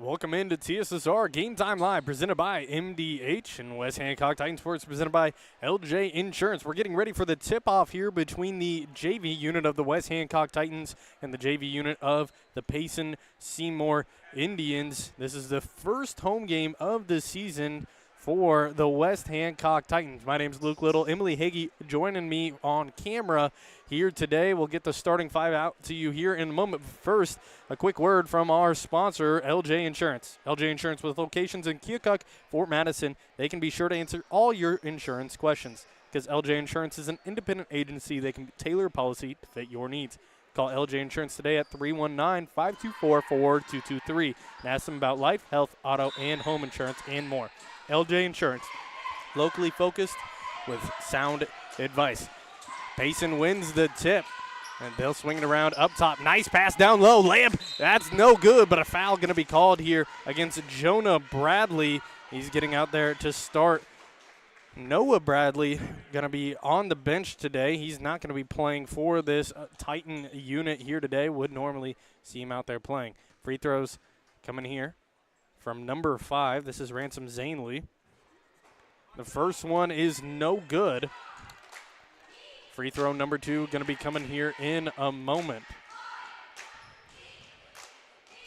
Welcome into TSSR Game Time Live, presented by MDH and West Hancock Titan Sports, presented by LJ Insurance. We're getting ready for the tip-off here between the JV unit of the West Hancock Titans and the JV unit of the Payson Seymour Indians. This is the first home game of the season for the West Hancock Titans. My name is Luke Little. Emily Hagee joining me on camera here today. We'll get the starting five out to you here in a moment. First, a quick word from our sponsor, LJ Insurance. LJ Insurance, with locations in Keokuk, Fort Madison. They can be sure to answer all your insurance questions because LJ Insurance is an independent agency. They can tailor a policy to fit your needs. Call LJ Insurance today at 319-524-4223 and ask them about life, health, auto, and home insurance and more. LJ Insurance, locally focused with sound advice. Payson wins the tip, and they'll swing it around up top. Nice pass down low. Layup, that's no good, but a foul going to be called here against Jonah Bradley. He's getting out there to start. Noah Bradley going to be on the bench today. He's not going to be playing for this Titan unit here today. Would normally see him out there playing. Free throws coming here from number 5. This is Ransom Zanley. The first one is no good. Free throw number 2 going to be coming here in a moment.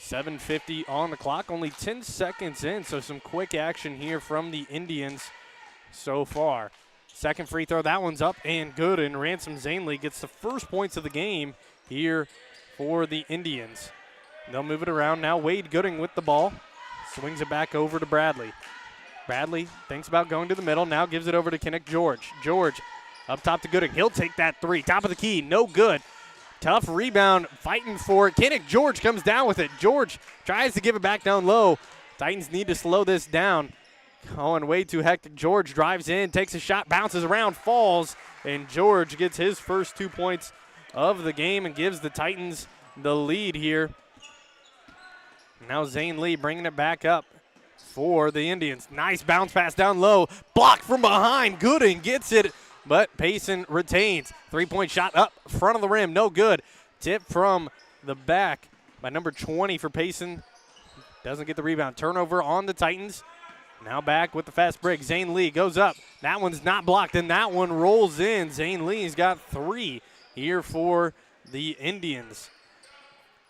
7:50 on the clock, only 10 seconds in, so some quick action here from the Indians so far. Second free throw, that one's up and good, and Ransom Zanley gets the first points of the game here for the Indians. They'll move it around now. Wade Gooding with the ball. Swings it back over to Bradley. Bradley thinks about going to the middle, now gives it over to Kinnick George. George up top to Gooding. He'll take that three. Top of the key, no good. Tough rebound, fighting for it. Kinnick George comes down with it. George tries to give it back down low. Titans need to slow this down. Going way too hectic. George drives in, takes a shot, bounces around, falls, and George gets his first 2 points of the game and gives the Titans the lead here. Now Zane Lee bringing it back up for the Indians. Nice bounce pass down low. Blocked from behind. Gooding gets it, but Payson retains. Three-point shot up front of the rim. No good. Tip from the back by number 20 for Payson. Doesn't get the rebound. Turnover on the Titans. Now back with the fast break. Zane Lee goes up. That one's not blocked, and that one rolls in. Zane Lee's got 3 here for the Indians.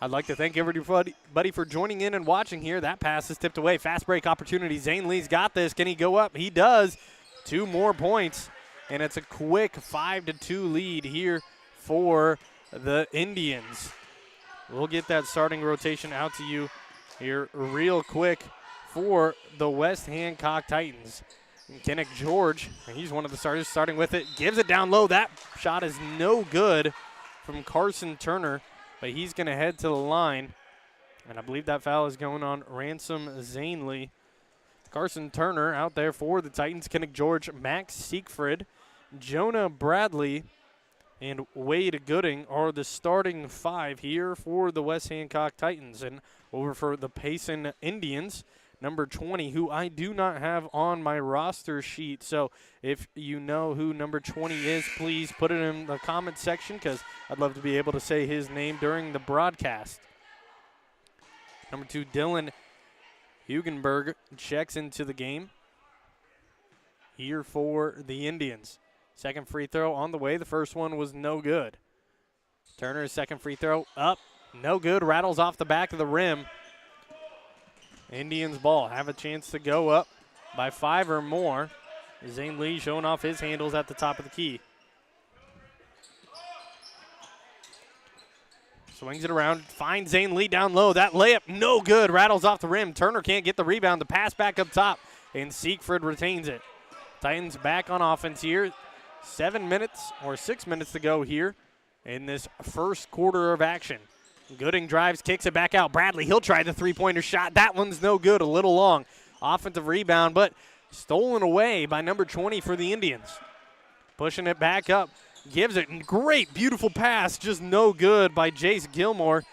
I'd like to thank everybody for joining in and watching here. That pass is tipped away. Fast break opportunity. Zane Lee's got this. Can he go up? He does. 2 more points, and it's a quick 5-2 lead here for the Indians. We'll get that starting rotation out to you here real quick for the West Hancock Titans. Kinnick George, he's one of the starters, starting with it. Gives it down low. That shot is no good from Carson Turner, but he's going to head to the line. And I believe that foul is going on Ransom Zanley. Carson Turner out there for the Titans. Kinnick George, Max Siegfried, Jonah Bradley, and Wade Gooding are the starting 5 here for the West Hancock Titans. And over for the Payson Indians, number 20, who I do not have on my roster sheet. So if you know who number 20 is, please put it in the comment section because I'd love to be able to say his name during the broadcast. Number 2, Dylan Hugenberg checks into the game here for the Indians. Second free throw on the way. The first one was no good. Turner's second free throw up, no good. Rattles off the back of the rim. Indians ball. Have a chance to go up by 5 or more. Zane Lee showing off his handles at the top of the key. Swings it around, finds Zane Lee down low. That layup, no good. Rattles off the rim. Turner can't get the rebound. The pass back up top, and Siegfried retains it. Titans back on offense here. 6 minutes to go here in this first quarter of action. Gooding drives, kicks it back out. Bradley, he'll try the three-pointer shot. That one's no good, a little long. Offensive rebound, but stolen away by number 20 for the Indians. Pushing it back up, gives it. Great, beautiful pass, just no good by Jace Gilmore.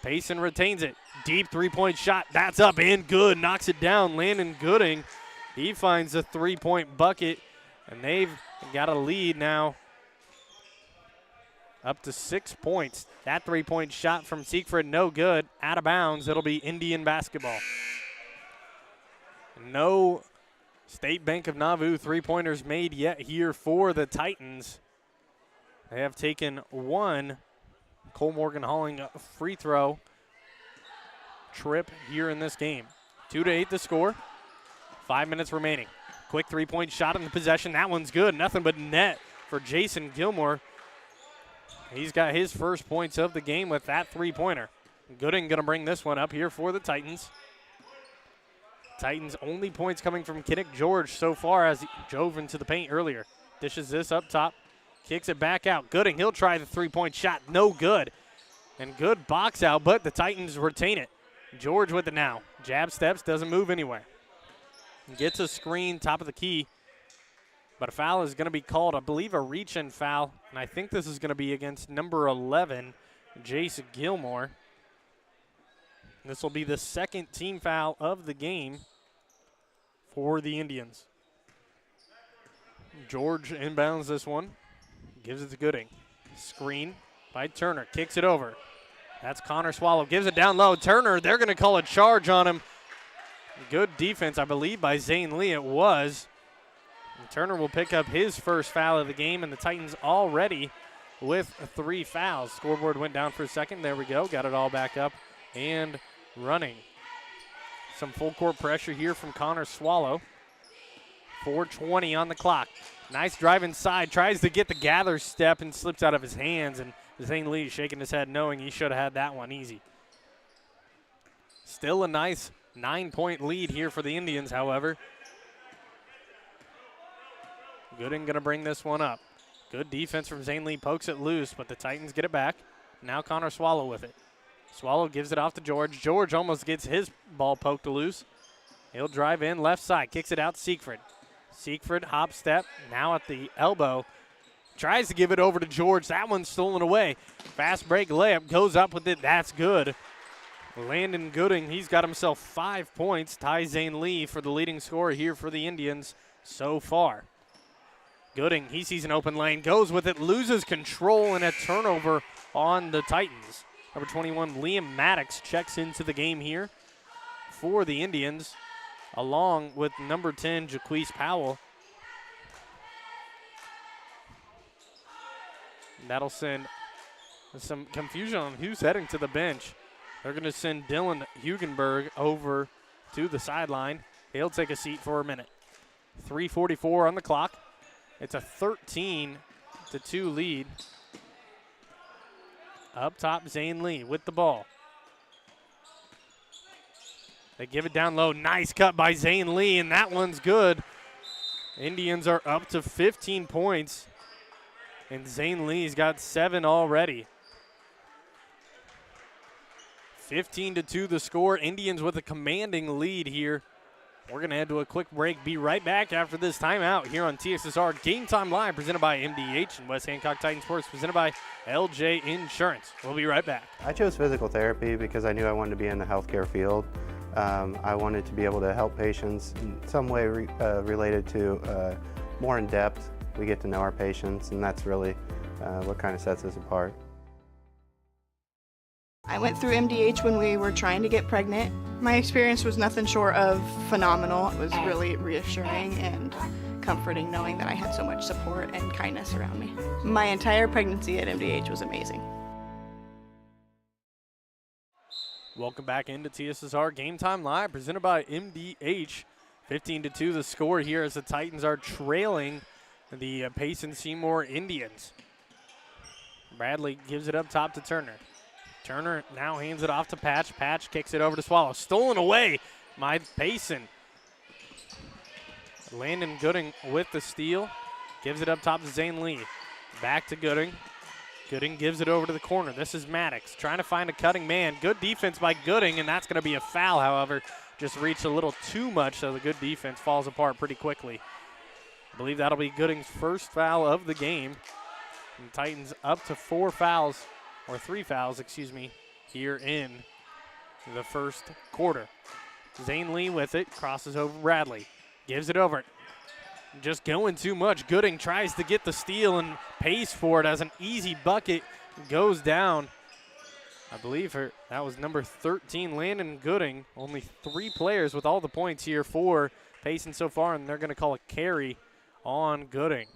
Payson retains it. Deep three-point shot, that's up and good. Knocks it down, Landon Gooding. He finds a three-point bucket, and they've got a lead now up to 6 points. That three-point shot from Siegfried, no good. Out of bounds. It'll be Indian basketball. No State Bank of Nauvoo three-pointers made yet here for the Titans. They have taken one Cole Morgan Halling free throw trip here in this game. 2-8 the score. 5 minutes remaining. Quick three-point shot in the possession. That one's good. Nothing but net for Jason Gilmore. He's got his first points of the game with that three-pointer. Gooding going to bring this one up here for the Titans. Titans only points coming from Kinnick George so far as he drove into the paint earlier. Dishes this up top. Kicks it back out. Gooding, he'll try the three-point shot. No good. And good box out, but the Titans retain it. George with it now. Jab steps, doesn't move anywhere. Gets a screen, top of the key. But a foul is going to be called, I believe a reach-in foul. And I think this is going to be against number 11, Jason Gilmore. This will be the second team foul of the game for the Indians. George inbounds this one. Gives it to Gooding. Screen by Turner. Kicks it over. That's Connor Swallow. Gives it down low. Turner, they're going to call a charge on him. Good defense, I believe, by Zane Lee. It was. And Turner will pick up his first foul of the game, and the Titans already with 3 fouls. Scoreboard went down for a second. There we go. Got it all back up and running. Some full court pressure here from Connor Swallow. 4:20 on the clock. Nice drive inside. Tries to get the gather step and slips out of his hands. And Zane Lee shaking his head knowing he should have had that one easy. Still a nice 9-point lead here for the Indians, however. Gooding going to bring this one up. Good defense from Zane Lee. Pokes it loose, but the Titans get it back. Now Connor Swallow with it. Swallow gives it off to George. George almost gets his ball poked loose. He'll drive in left side. Kicks it out to Siegfried. Siegfried, hop step, now at the elbow. Tries to give it over to George. That one's stolen away. Fast break layup, goes up with it. That's good. Landon Gooding, he's got himself 5 points. Ties Zane Lee for the leading scorer here for the Indians so far. Gooding, he sees an open lane, goes with it, loses control, and a turnover on the Titans. Number 21, Liam Maddox checks into the game here for the Indians, along with number 10, Jaquise Powell. That'll send some confusion on who's heading to the bench. They're going to send Dylan Hugenberg over to the sideline. He'll take a seat for a minute. 3:44 on the clock. It's a 13-2 lead. Up top, Zane Lee with the ball. They give it down low. Nice cut by Zane Lee, and that one's good. Indians are up to 15 points, and Zane Lee's got 7 already. 15-2 the score. Indians with a commanding lead here. We're going to head to a quick break. Be right back after this timeout here on TSSR Game Time Live, presented by MDH and West Hancock Titan Sports, presented by LJ Insurance. We'll be right back. I chose physical therapy because I knew I wanted to be in the healthcare field. I wanted to be able to help patients in some way related to more in depth. We get to know our patients, and that's really what kind of sets us apart. I went through MDH when we were trying to get pregnant. My experience was nothing short of phenomenal. It was really reassuring and comforting knowing that I had so much support and kindness around me. My entire pregnancy at MDH was amazing. Welcome back into TSSR Game Time Live, presented by MDH. 15-2 the score here as the Titans are trailing the Payson Seymour Indians. Bradley gives it up top to Turner. Turner now hands it off to Patch. Patch kicks it over to Swallow. Stolen away by Payson. Landon Gooding with the steal. Gives it up top to Zane Lee. Back to Gooding. Gooding gives it over to the corner. This is Maddox trying to find a cutting man. Good defense by Gooding, and that's going to be a foul, however. Just reached a little too much, so the good defense falls apart pretty quickly. I believe that'll be Gooding's first foul of the game. And Titans up to 3 fouls, here in the first quarter. Zane Lee with it, crosses over Bradley, gives it over. Just going too much. Gooding tries to get the steal and pays for it as an easy bucket goes down. I believe that was number 13, Landon Gooding. Only 3 players with all the points here for Payson so far, and they're going to call a carry on Gooding.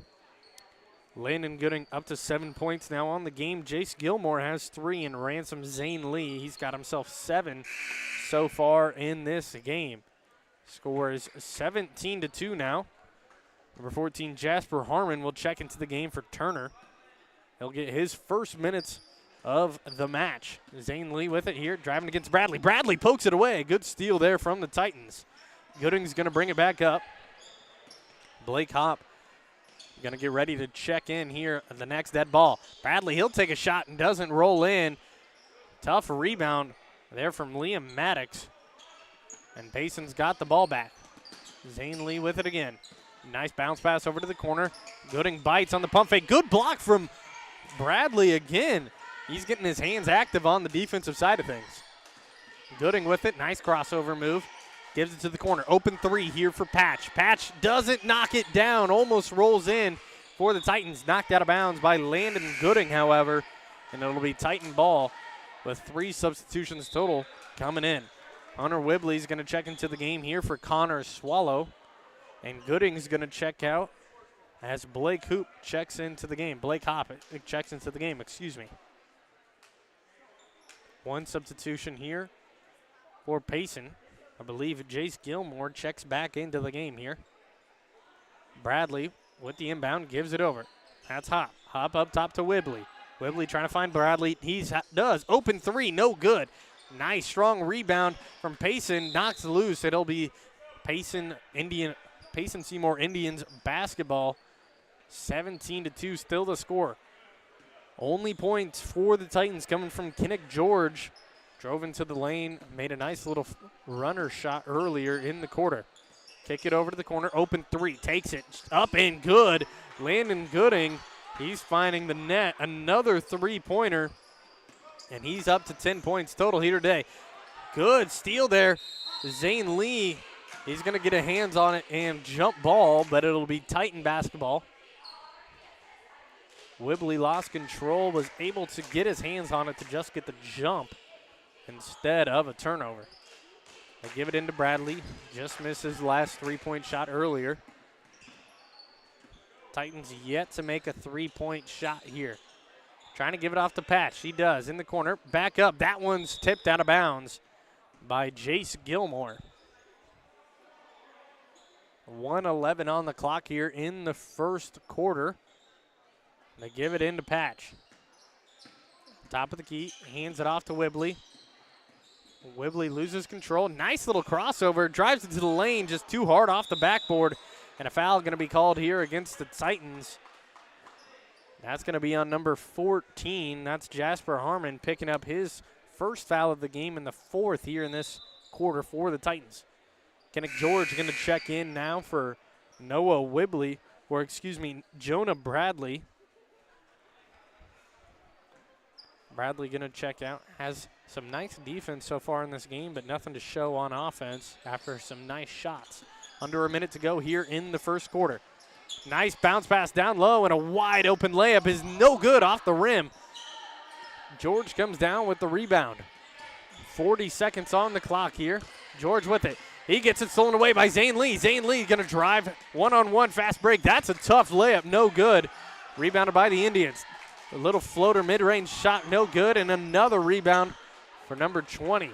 Landon Gooding up to 7 points now on the game. Jace Gilmore has 3, and Ransom Zane Lee, he's got himself 7 so far in this game. Score is 17-2 now. Number 14, Jasper Harmon will check into the game for Turner. He'll get his first minutes of the match. Zane Lee with it here, driving against Bradley. Bradley pokes it away. Good steal there from the Titans. Gooding's going to bring it back up. Blake Hopp going to get ready to check in here on the next dead ball. Bradley, he'll take a shot and doesn't roll in. Tough rebound there from Liam Maddox. And Payson's got the ball back. Zane Lee with it again. Nice bounce pass over to the corner. Gooding bites on the pump fake. Good block from Bradley again. He's getting his hands active on the defensive side of things. Gooding with it. Nice crossover move. Gives it to the corner. Open 3 here for Patch. Patch doesn't knock it down. Almost rolls in for the Titans. Knocked out of bounds by Landon Gooding, however. And it'll be Titan ball with 3 substitutions total coming in. Hunter Whibley's going to check into the game here for Connor Swallow. And Gooding's going to check out as Blake Hoop checks into the game. Blake Hopp checks into the game, excuse me. 1 substitution here for Payson. I believe Jace Gilmore checks back into the game here. Bradley with the inbound, gives it over. That's Hopp. Hopp up top to Whibley. Whibley trying to find Bradley. He does. Open 3, no good. Nice strong rebound from Payson. Knocks loose. It'll be Payson Seymour Indians basketball. 17-2 still the score. Only points for the Titans coming from Kinnick George. Drove into the lane, made a nice little runner shot earlier in the quarter. Kick it over to the corner, open 3, takes it up and good. Landon Gooding, he's finding the net. Another 3-pointer, and he's up to 10 points total here today. Good steal there. Zane Lee, he's going to get a hands on it and jump ball, but it'll be Titan basketball. Whibley lost control, was able to get his hands on it to just get the jump instead of a turnover. They give it into Bradley. Just missed his last 3-point shot earlier. Titans yet to make a 3-point shot here. Trying to give it off to Patch. He does in the corner. Back up. That one's tipped out of bounds by Jace Gilmore. 1:11 on the clock here in the first quarter. They give it into Patch. Top of the key, hands it off to Whibley. Whibley loses control. Nice little crossover, drives into the lane, just too hard off the backboard. And a foul going to be called here against the Titans. That's going to be on number 14. That's Jasper Harmon picking up his first foul of the game in the 4th here in this quarter for the Titans. Kinnick George going to check in now for Jonah Bradley. Bradley going to check out. Has some nice defense so far in this game, but nothing to show on offense after some nice shots. Under a minute to go here in the first quarter. Nice bounce pass down low, and a wide open layup is no good off the rim. George comes down with the rebound. 40 seconds on the clock here. George with it. He gets it stolen away by Zane Lee. Zane Lee going to drive one-on-one fast break. That's a tough layup, no good. Rebounded by the Indians. A little floater mid-range shot, no good, and another rebound for number 20.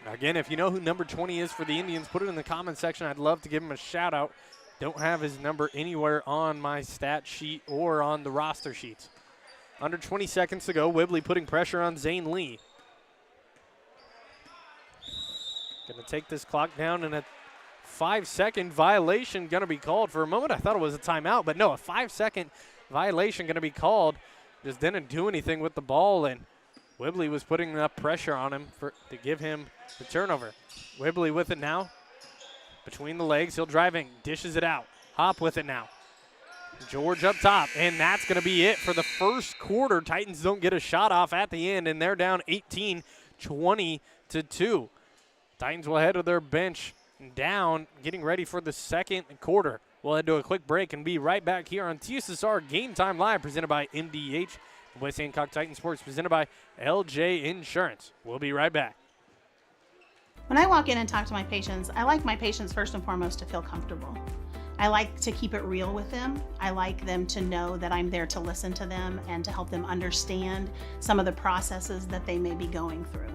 Again, if you know who number 20 is for the Indians, put it in the comment section. I'd love to give him a shout-out. Don't have his number anywhere on my stat sheet or on the roster sheets. Under 20 seconds to go, Whibley putting pressure on Zane Lee. Going to take this clock down, and a 5-second violation going to be called. For a moment, I thought it was a timeout, but no, a 5-second violation going to be called. Just didn't do anything with the ball, and Whibley was putting enough pressure on him to give him the turnover. Whibley with it now. Between the legs, he'll drive in, dishes it out. Hop with it now. George up top, and that's going to be it for the first quarter. Titans don't get a shot off at the end, and they're down 18-20-2. Titans will head to their bench down, getting ready for the second quarter. We'll head to a quick break and be right back here on TSSR Game Time Live, presented by MDH West Hancock Titan Sports, presented by LJ Insurance. We'll be right back. When I walk in and talk to my patients, I like my patients first and foremost to feel comfortable. I like to keep it real with them. I like them to know that I'm there to listen to them and to help them understand some of the processes that they may be going through.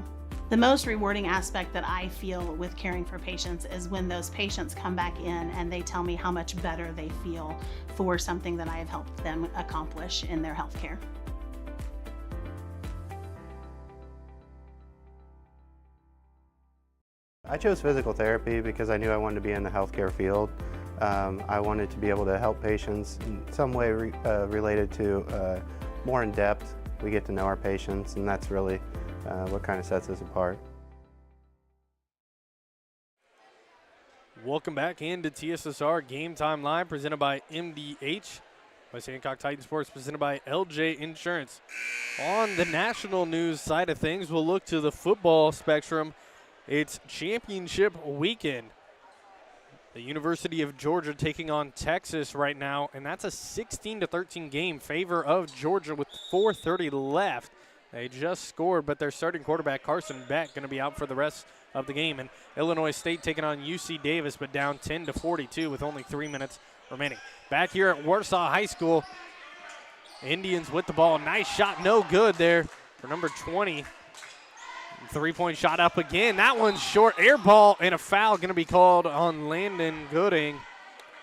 The most rewarding aspect that I feel with caring for patients is when those patients come back in and they tell me how much better they feel for something that I have helped them accomplish in their healthcare. I chose physical therapy because I knew I wanted to be in the healthcare field. I wanted to be able to help patients in some way related to more in depth. We get to know our patients, and that's really what kind of sets us apart. Welcome back into TSSR Game Time Live, presented by MDH. West Hancock Titan Sports, presented by LJ Insurance. On the national news side of things, we'll look to the football spectrum. It's championship weekend. The University of Georgia taking on Texas right now, and that's a 16-13 game, favor of Georgia with 4:30 left. They just scored, but their starting quarterback, Carson Beck, going to be out for the rest of the game. And Illinois State taking on UC Davis, but down 10-42 with only 3 minutes remaining. Back here at Warsaw High School, Indians with the ball. Nice shot, no good there for number 20. Three-point shot up again. That one's short. Air ball and a foul going to be called on Landon Gooding.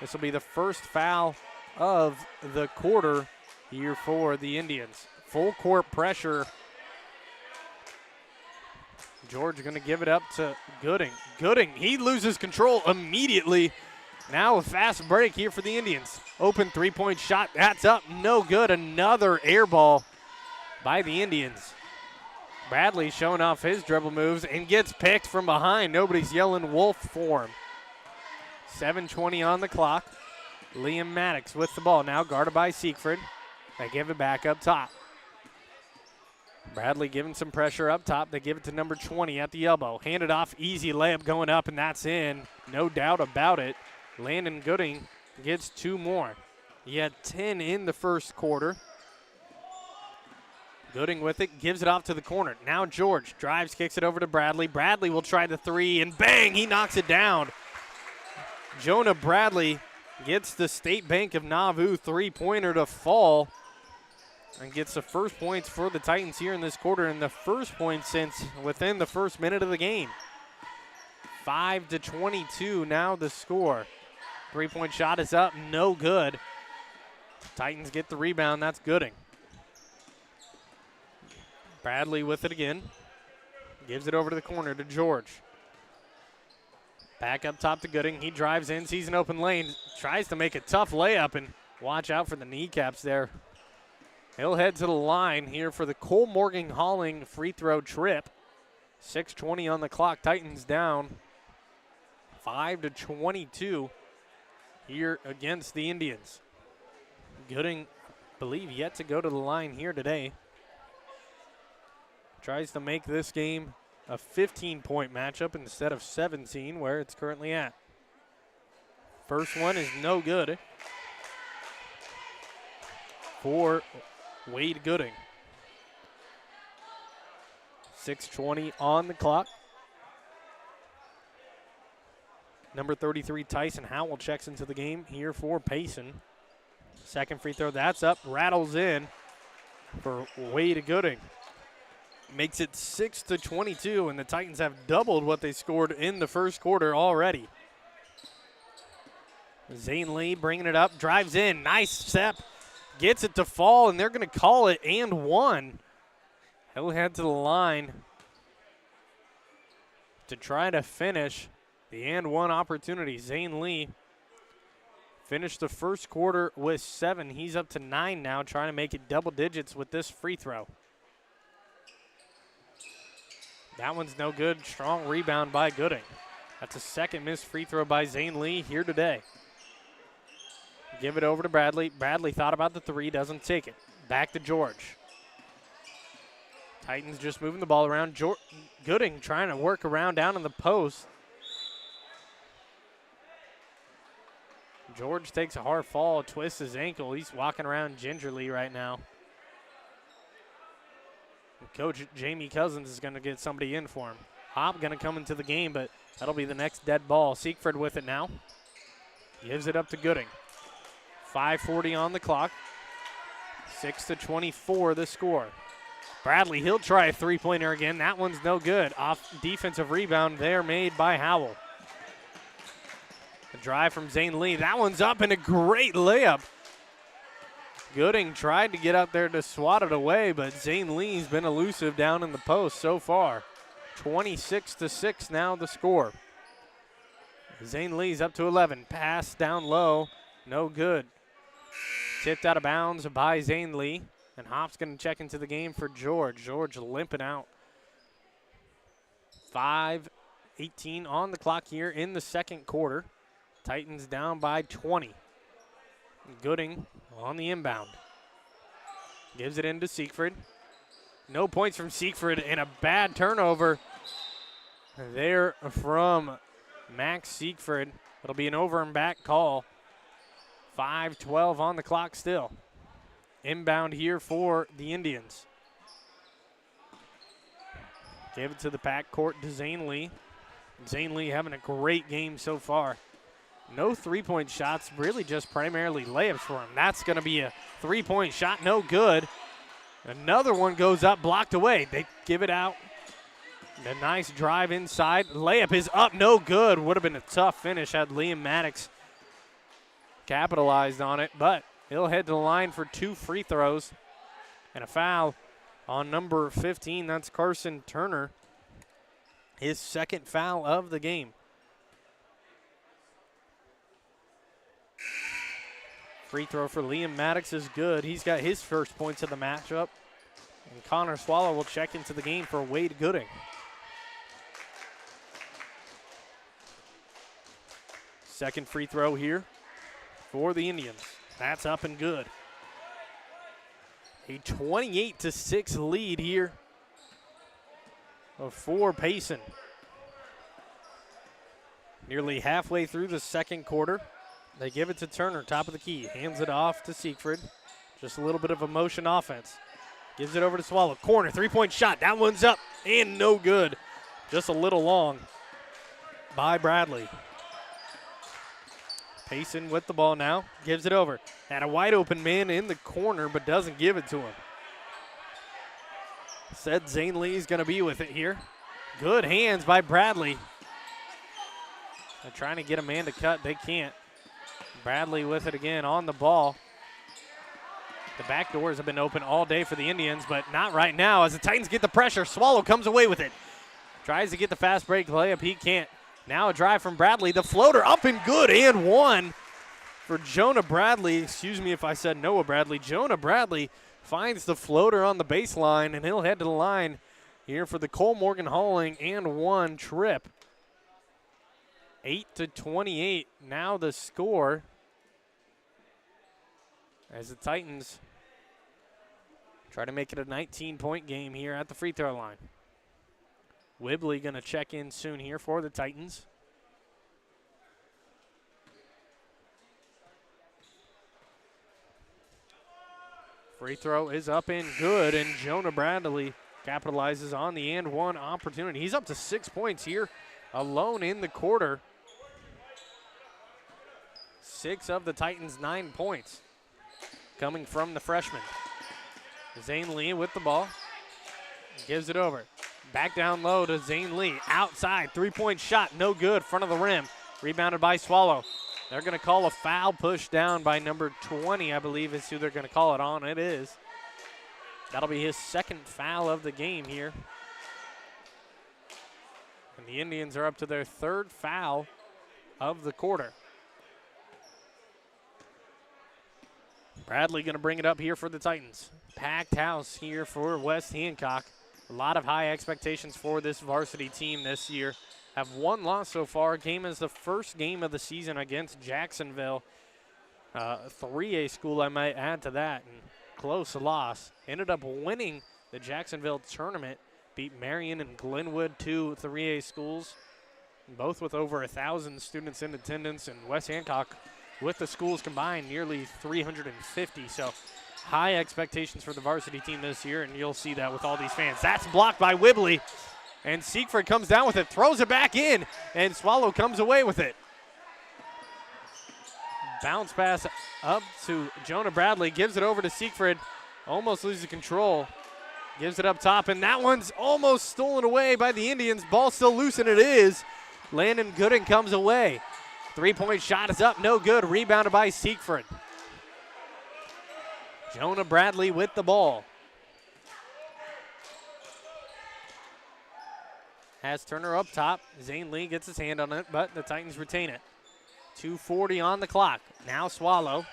This will be the first foul of the quarter here for the Indians. Full court pressure. George going to give it up to Gooding. Gooding, he loses control immediately. Now a fast break here for the Indians. Open three-point shot. That's up. No good. Another air ball by the Indians. Bradley showing off his dribble moves and gets picked from behind. Nobody's yelling wolf for him. 7:20 on the clock. Liam Maddox with the ball now, guarded by Siegfried. They give it back up top. Bradley giving some pressure up top. They give it to number 20 at the elbow. Hand it off, easy layup going up, and that's in. No doubt about it. Landon Gooding gets two more. He had 10 in the first quarter. Gooding with it, gives it off to the corner. Now George drives, kicks it over to Bradley. Bradley will try the three, and bang, he knocks it down. Jonah Bradley gets the State Bank of Nauvoo three-pointer to fall and gets the first points for the Titans here in this quarter, and the first point since within the first minute of the game. 5-22 now the score. Three-point shot is up, no good. Titans get the rebound, that's Gooding. Bradley with it again. Gives it over to the corner to George. Back up top to Gooding. He drives in, sees an open lane, tries to make a tough layup, and watch out for the kneecaps there. He'll head to the line here for the Cole Morgan Halling free throw trip. 6:20 on the clock. Titans down 5-22 here against the Indians. Gooding, I believe, yet to go to the line here today. Tries to make this game a 15-point matchup instead of 17, where it's currently at. First one is no good for Wade Gooding. 6:20 on the clock. Number 33, Tyson Howell, checks into the game here for Payson. Second free throw, that's up, rattles in for Wade Gooding. Makes it 6-22, and the Titans have doubled what they scored in the first quarter already. Zane Lee bringing it up, drives in, nice step, gets it to fall, and they're going to call it and one. He'll head to the line to try to finish the and one opportunity. Zane Lee finished the first quarter with 7. He's up to 9 now, trying to make it double digits with this free throw. That one's no good. Strong rebound by Gooding. That's a second missed free throw by Zane Lee here today. Give it over to Bradley. Bradley thought about the three, doesn't take it. Back to George. Titans just moving the ball around. Gooding trying to work around down in the post. George takes a hard fall, twists his ankle. He's walking around gingerly right now. Coach Jamie Cousins is going to get somebody in for him. Hop going to come into the game, but that'll be the next dead ball. Siegfried with it now. Gives it up to Gooding. 5:40 on the clock. 6-24 the score. Bradley, he'll try a three-pointer again. That one's no good. Off defensive rebound there made by Howell. The drive from Zane Lee. That one's up and a great layup. Gooding tried to get up there to swat it away, but Zane Lee's been elusive down in the post so far. 26-6 now the score. Zane Lee's up to 11. Pass down low. No good. Tipped out of bounds by Zane Lee. And Hop's going to check into the game for George. George limping out. 5:18 on the clock here in the second quarter. Titans down by 20. Gooding on the inbound. Gives it into Siegfried. No points from Siegfried and a bad turnover there from Max Siegfried. It'll be an over and back call. 5:12 on the clock still. Inbound here for the Indians. Gave it to the backcourt to Zane Lee. Zane Lee having a great game so far. No three-point shots, really just primarily layups for him. That's going to be a three-point shot, no good. Another one goes up, blocked away. They give it out. A nice drive inside. Layup is up, no good. Would have been a tough finish had Liam Maddox capitalized on it, but he'll head to the line for 2 free throws and a foul on number 15. That's Carson Turner. His second foul of the game. Free throw for Liam Maddox is good. He's got his first points of the matchup. And Connor Swallow will check into the game for Wade Gooding. Second free throw here for the Indians. That's up and good. A 28-6 lead here for Payson. Nearly halfway through the second quarter. They give it to Turner, top of the key. Hands it off to Siegfried. Just a little bit of a motion offense. Gives it over to Swallow. Corner, three-point shot. That one's up and no good. Just a little long by Bradley. Payson with the ball now. Gives it over. Had a wide open man in the corner, but doesn't give it to him. Said Zane Lee's going to be with it here. Good hands by Bradley. They're trying to get a man to cut. They can't. Bradley with it again on the ball. The back doors have been open all day for the Indians, but not right now as the Titans get the pressure. Swallow comes away with it. Tries to get the fast break layup. He can't. Now a drive from Bradley. The floater up and good and one for Jonah Bradley. Excuse me if I said Noah Bradley. Jonah Bradley finds the floater on the baseline, and he'll head to the line here for the Cole Morgan Hauling and one trip. 8-28 now the score as the Titans try to make it a 19-point game here at the free throw line. Whibley going to check in soon here for the Titans. Free throw is up and good, and Jonah Bradley capitalizes on the and one opportunity. He's up to 6 points here alone in the quarter. 6 of the Titans' 9 points coming from the freshman. Zane Lee with the ball. Gives it over. Back down low to Zane Lee. Outside, three-point shot, no good, front of the rim. Rebounded by Swallow. They're going to call a foul push down by number 20, I believe is who they're going to call it on. It is. That'll be his second foul of the game here. And the Indians are up to their third foul of the quarter. Bradley going to bring it up here for the Titans. Packed house here for West Hancock. A lot of high expectations for this varsity team this year. Have one loss so far. Game is the first game of the season against Jacksonville. 3A school, I might add to that. And close loss. Ended up winning the Jacksonville tournament. Beat Marion and Glenwood, 2 3A schools. Both with over 1,000 students in attendance. And West Hancock, with the schools combined, nearly 350. So high expectations for the varsity team this year, and you'll see that with all these fans. That's blocked by Whibley, and Siegfried comes down with it, throws it back in, and Swallow comes away with it. Bounce pass up to Jonah Bradley, gives it over to Siegfried, almost loses control, gives it up top, and that one's almost stolen away by the Indians. Ball still loose, and it is. Landon Gooding comes away. Three-point shot is up, no good, rebounded by Siegfried. Jonah Bradley with the ball. Has Turner up top. Zane Lee gets his hand on it, but the Titans retain it. 2:40 on the clock. Now Swallow.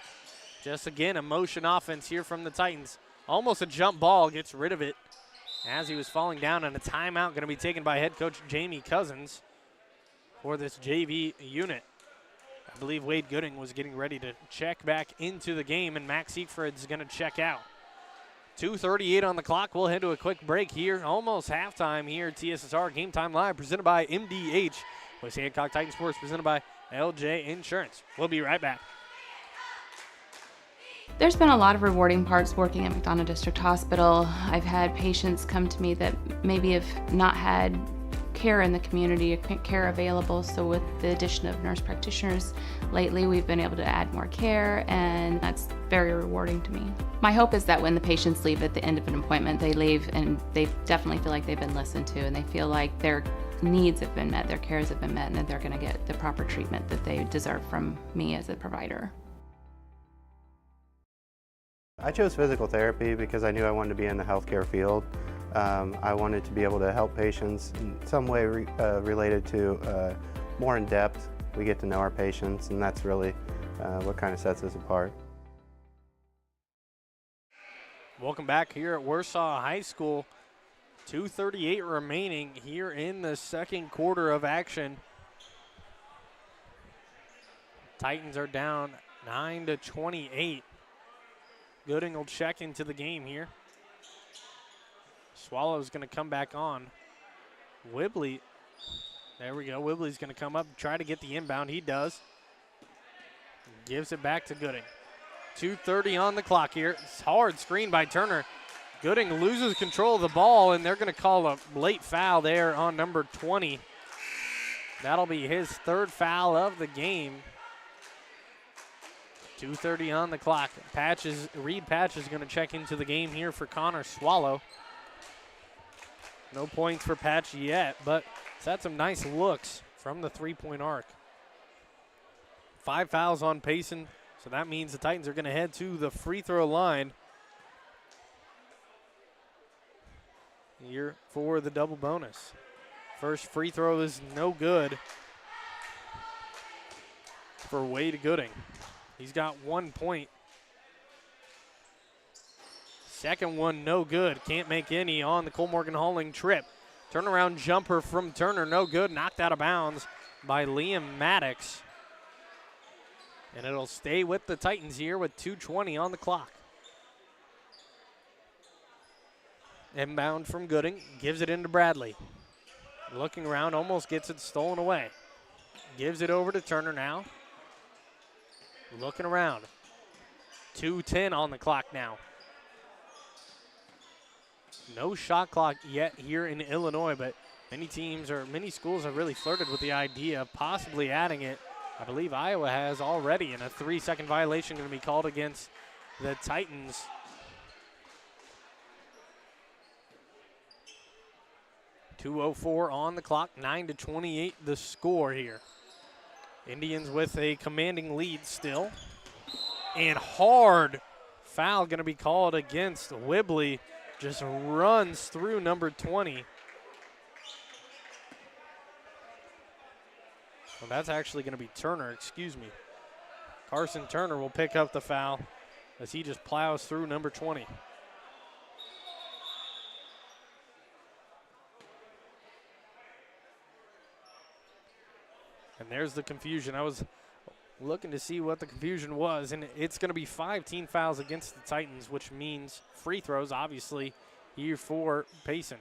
Just again, a motion offense here from the Titans. Almost a jump ball, gets rid of it as he was falling down, and a timeout going to be taken by head coach Jamie Cousins for this JV unit. I believe Wade Gooding was getting ready to check back into the game, and Max Siegfried's going to check out. 2:38 on the clock. We'll head to a quick break here. Almost halftime here at TSSR Game Time Live, presented by MDH. With Hancock Titan Sports, presented by LJ Insurance. We'll be right back. There's been a lot of rewarding parts working at McDonough District Hospital. I've had patients come to me that maybe have not had care in the community, care available. So with the addition of nurse practitioners lately, we've been able to add more care, and that's very rewarding to me. My hope is that when the patients leave at the end of an appointment, they leave and they definitely feel like they've been listened to, and they feel like their needs have been met, their cares have been met, and that they're going to get the proper treatment that they deserve from me as a provider. I chose physical therapy because I knew I wanted to be in the healthcare field. I wanted to be able to help patients in some way related to more in depth. We get to know our patients, and that's really what kind of sets us apart. Welcome back here at Warsaw High School. 2:38 remaining here in the second quarter of action. Titans are down 9-28. Gooding will check into the game here. Swallow's going to come back on. Whibley, there we go. Whibley's going to come up and try to get the inbound. He does. Gives it back to Gooding. 2:30 on the clock here. It's hard screen by Turner. Gooding loses control of the ball, and they're going to call a late foul there on number 20. That'll be his third foul of the game. 2:30 on the clock. Reed Patch is going to check into the game here for Connor Swallow. No points for Patch yet, but he's had some nice looks from the three-point arc. 5 fouls on Payson, so that means the Titans are going to head to the free throw line here for the double bonus. First free throw is no good for Wade Gooding. He's got 1 point. Second one, no good. Can't make any on the Cole Morgan Halling trip. Turnaround jumper from Turner, no good. Knocked out of bounds by Liam Maddox. And it'll stay with the Titans here with 2:20 on the clock. Inbound from Gooding, gives it into Bradley. Looking around, almost gets it stolen away. Gives it over to Turner now. Looking around. 2:10 on the clock now. No shot clock yet here in Illinois, but many teams or many schools have really flirted with the idea of possibly adding it. I believe Iowa has already, and a 3-second violation going to be called against the Titans. .204 on the clock, 9-28 the score here. Indians with a commanding lead still. And hard foul going to be called against Whibley. Just runs through number 20. Well, that's actually going to be Turner, excuse me. Carson Turner will pick up the foul as he just plows through number 20. And there's the confusion. I was looking to see what the confusion was, and it's going to be 5 team fouls against the Titans, which means free throws, obviously, here for Payson.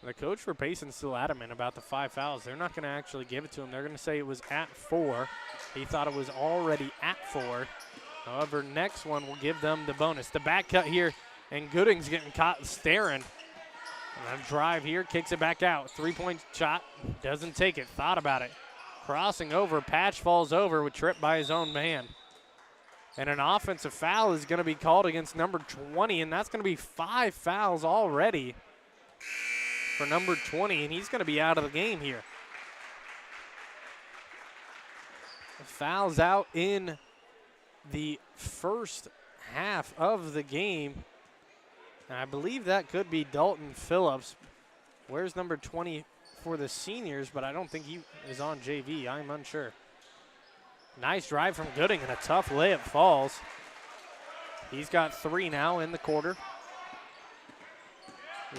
The coach for Payson's still adamant about the 5 fouls. They're not going to actually give it to him. They're going to say it was at 4. He thought it was already at 4. However, next one will give them the bonus. The back cut here, and Gooding's getting caught staring. And a drive here, kicks it back out. 3-point shot, doesn't take it, thought about it. Crossing over, Patch falls over with trip by his own man. And an offensive foul is going to be called against number 20, and that's going to be 5 fouls already for number 20, and he's going to be out of the game here. Fouls out in the first half of the game. And I believe that could be Dalton Phillips. Where's number 20 for the seniors, but I don't think he is on JV. I'm unsure. Nice drive from Gooding, and a tough layup falls. He's got 3 now in the quarter.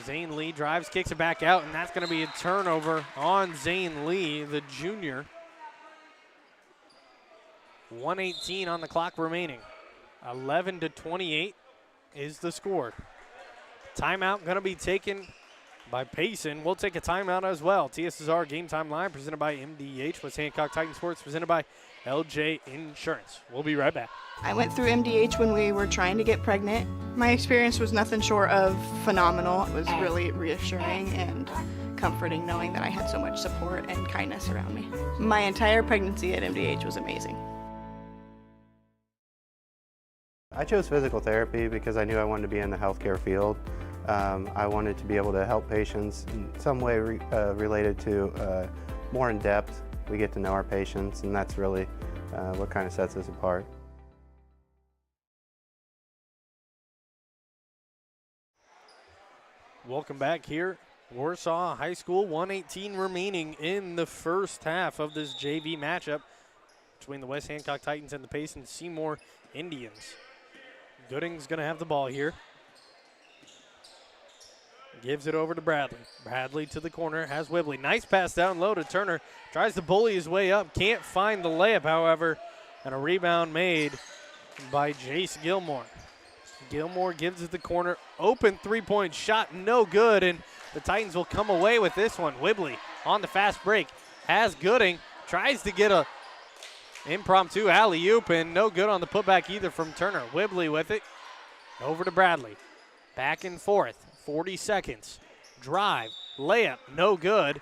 Zane Lee drives, kicks it back out, and that's going to be a turnover on Zane Lee, the junior. 1:18 on the clock remaining. 11-28 is the score. Timeout going to be taken by Payson. We'll take a timeout as well. TSSR Game Time Line presented by MDH with Hancock Titan Sports presented by LJ Insurance. We'll be right back. I went through MDH when we were trying to get pregnant. My experience was nothing short of phenomenal. It was really reassuring and comforting knowing that I had so much support and kindness around me. My entire pregnancy at MDH was amazing. I chose physical therapy because I knew I wanted to be in the healthcare field. I wanted to be able to help patients in some way related to more in depth. We get to know our patients, and that's really what kind of sets us apart. Welcome back here. Warsaw High School, 1:18 remaining in the first half of this JV matchup between the West Hancock Titans and the Payson Seymour Indians. Gooding's going to have the ball here. Gives it over to Bradley. Bradley to the corner, has Whibley. Nice pass down low to Turner. Tries to bully his way up. Can't find the layup, however. And a rebound made by Jace Gilmore. Gilmore gives it the corner. Open 3-point shot, no good. And the Titans will come away with this one. Whibley on the fast break. Has Gooding. Tries to get a impromptu alley-oop, and no good on the putback either from Turner. Whibley with it. Over to Bradley. Back and forth. 40 seconds. Drive. Layup. No good.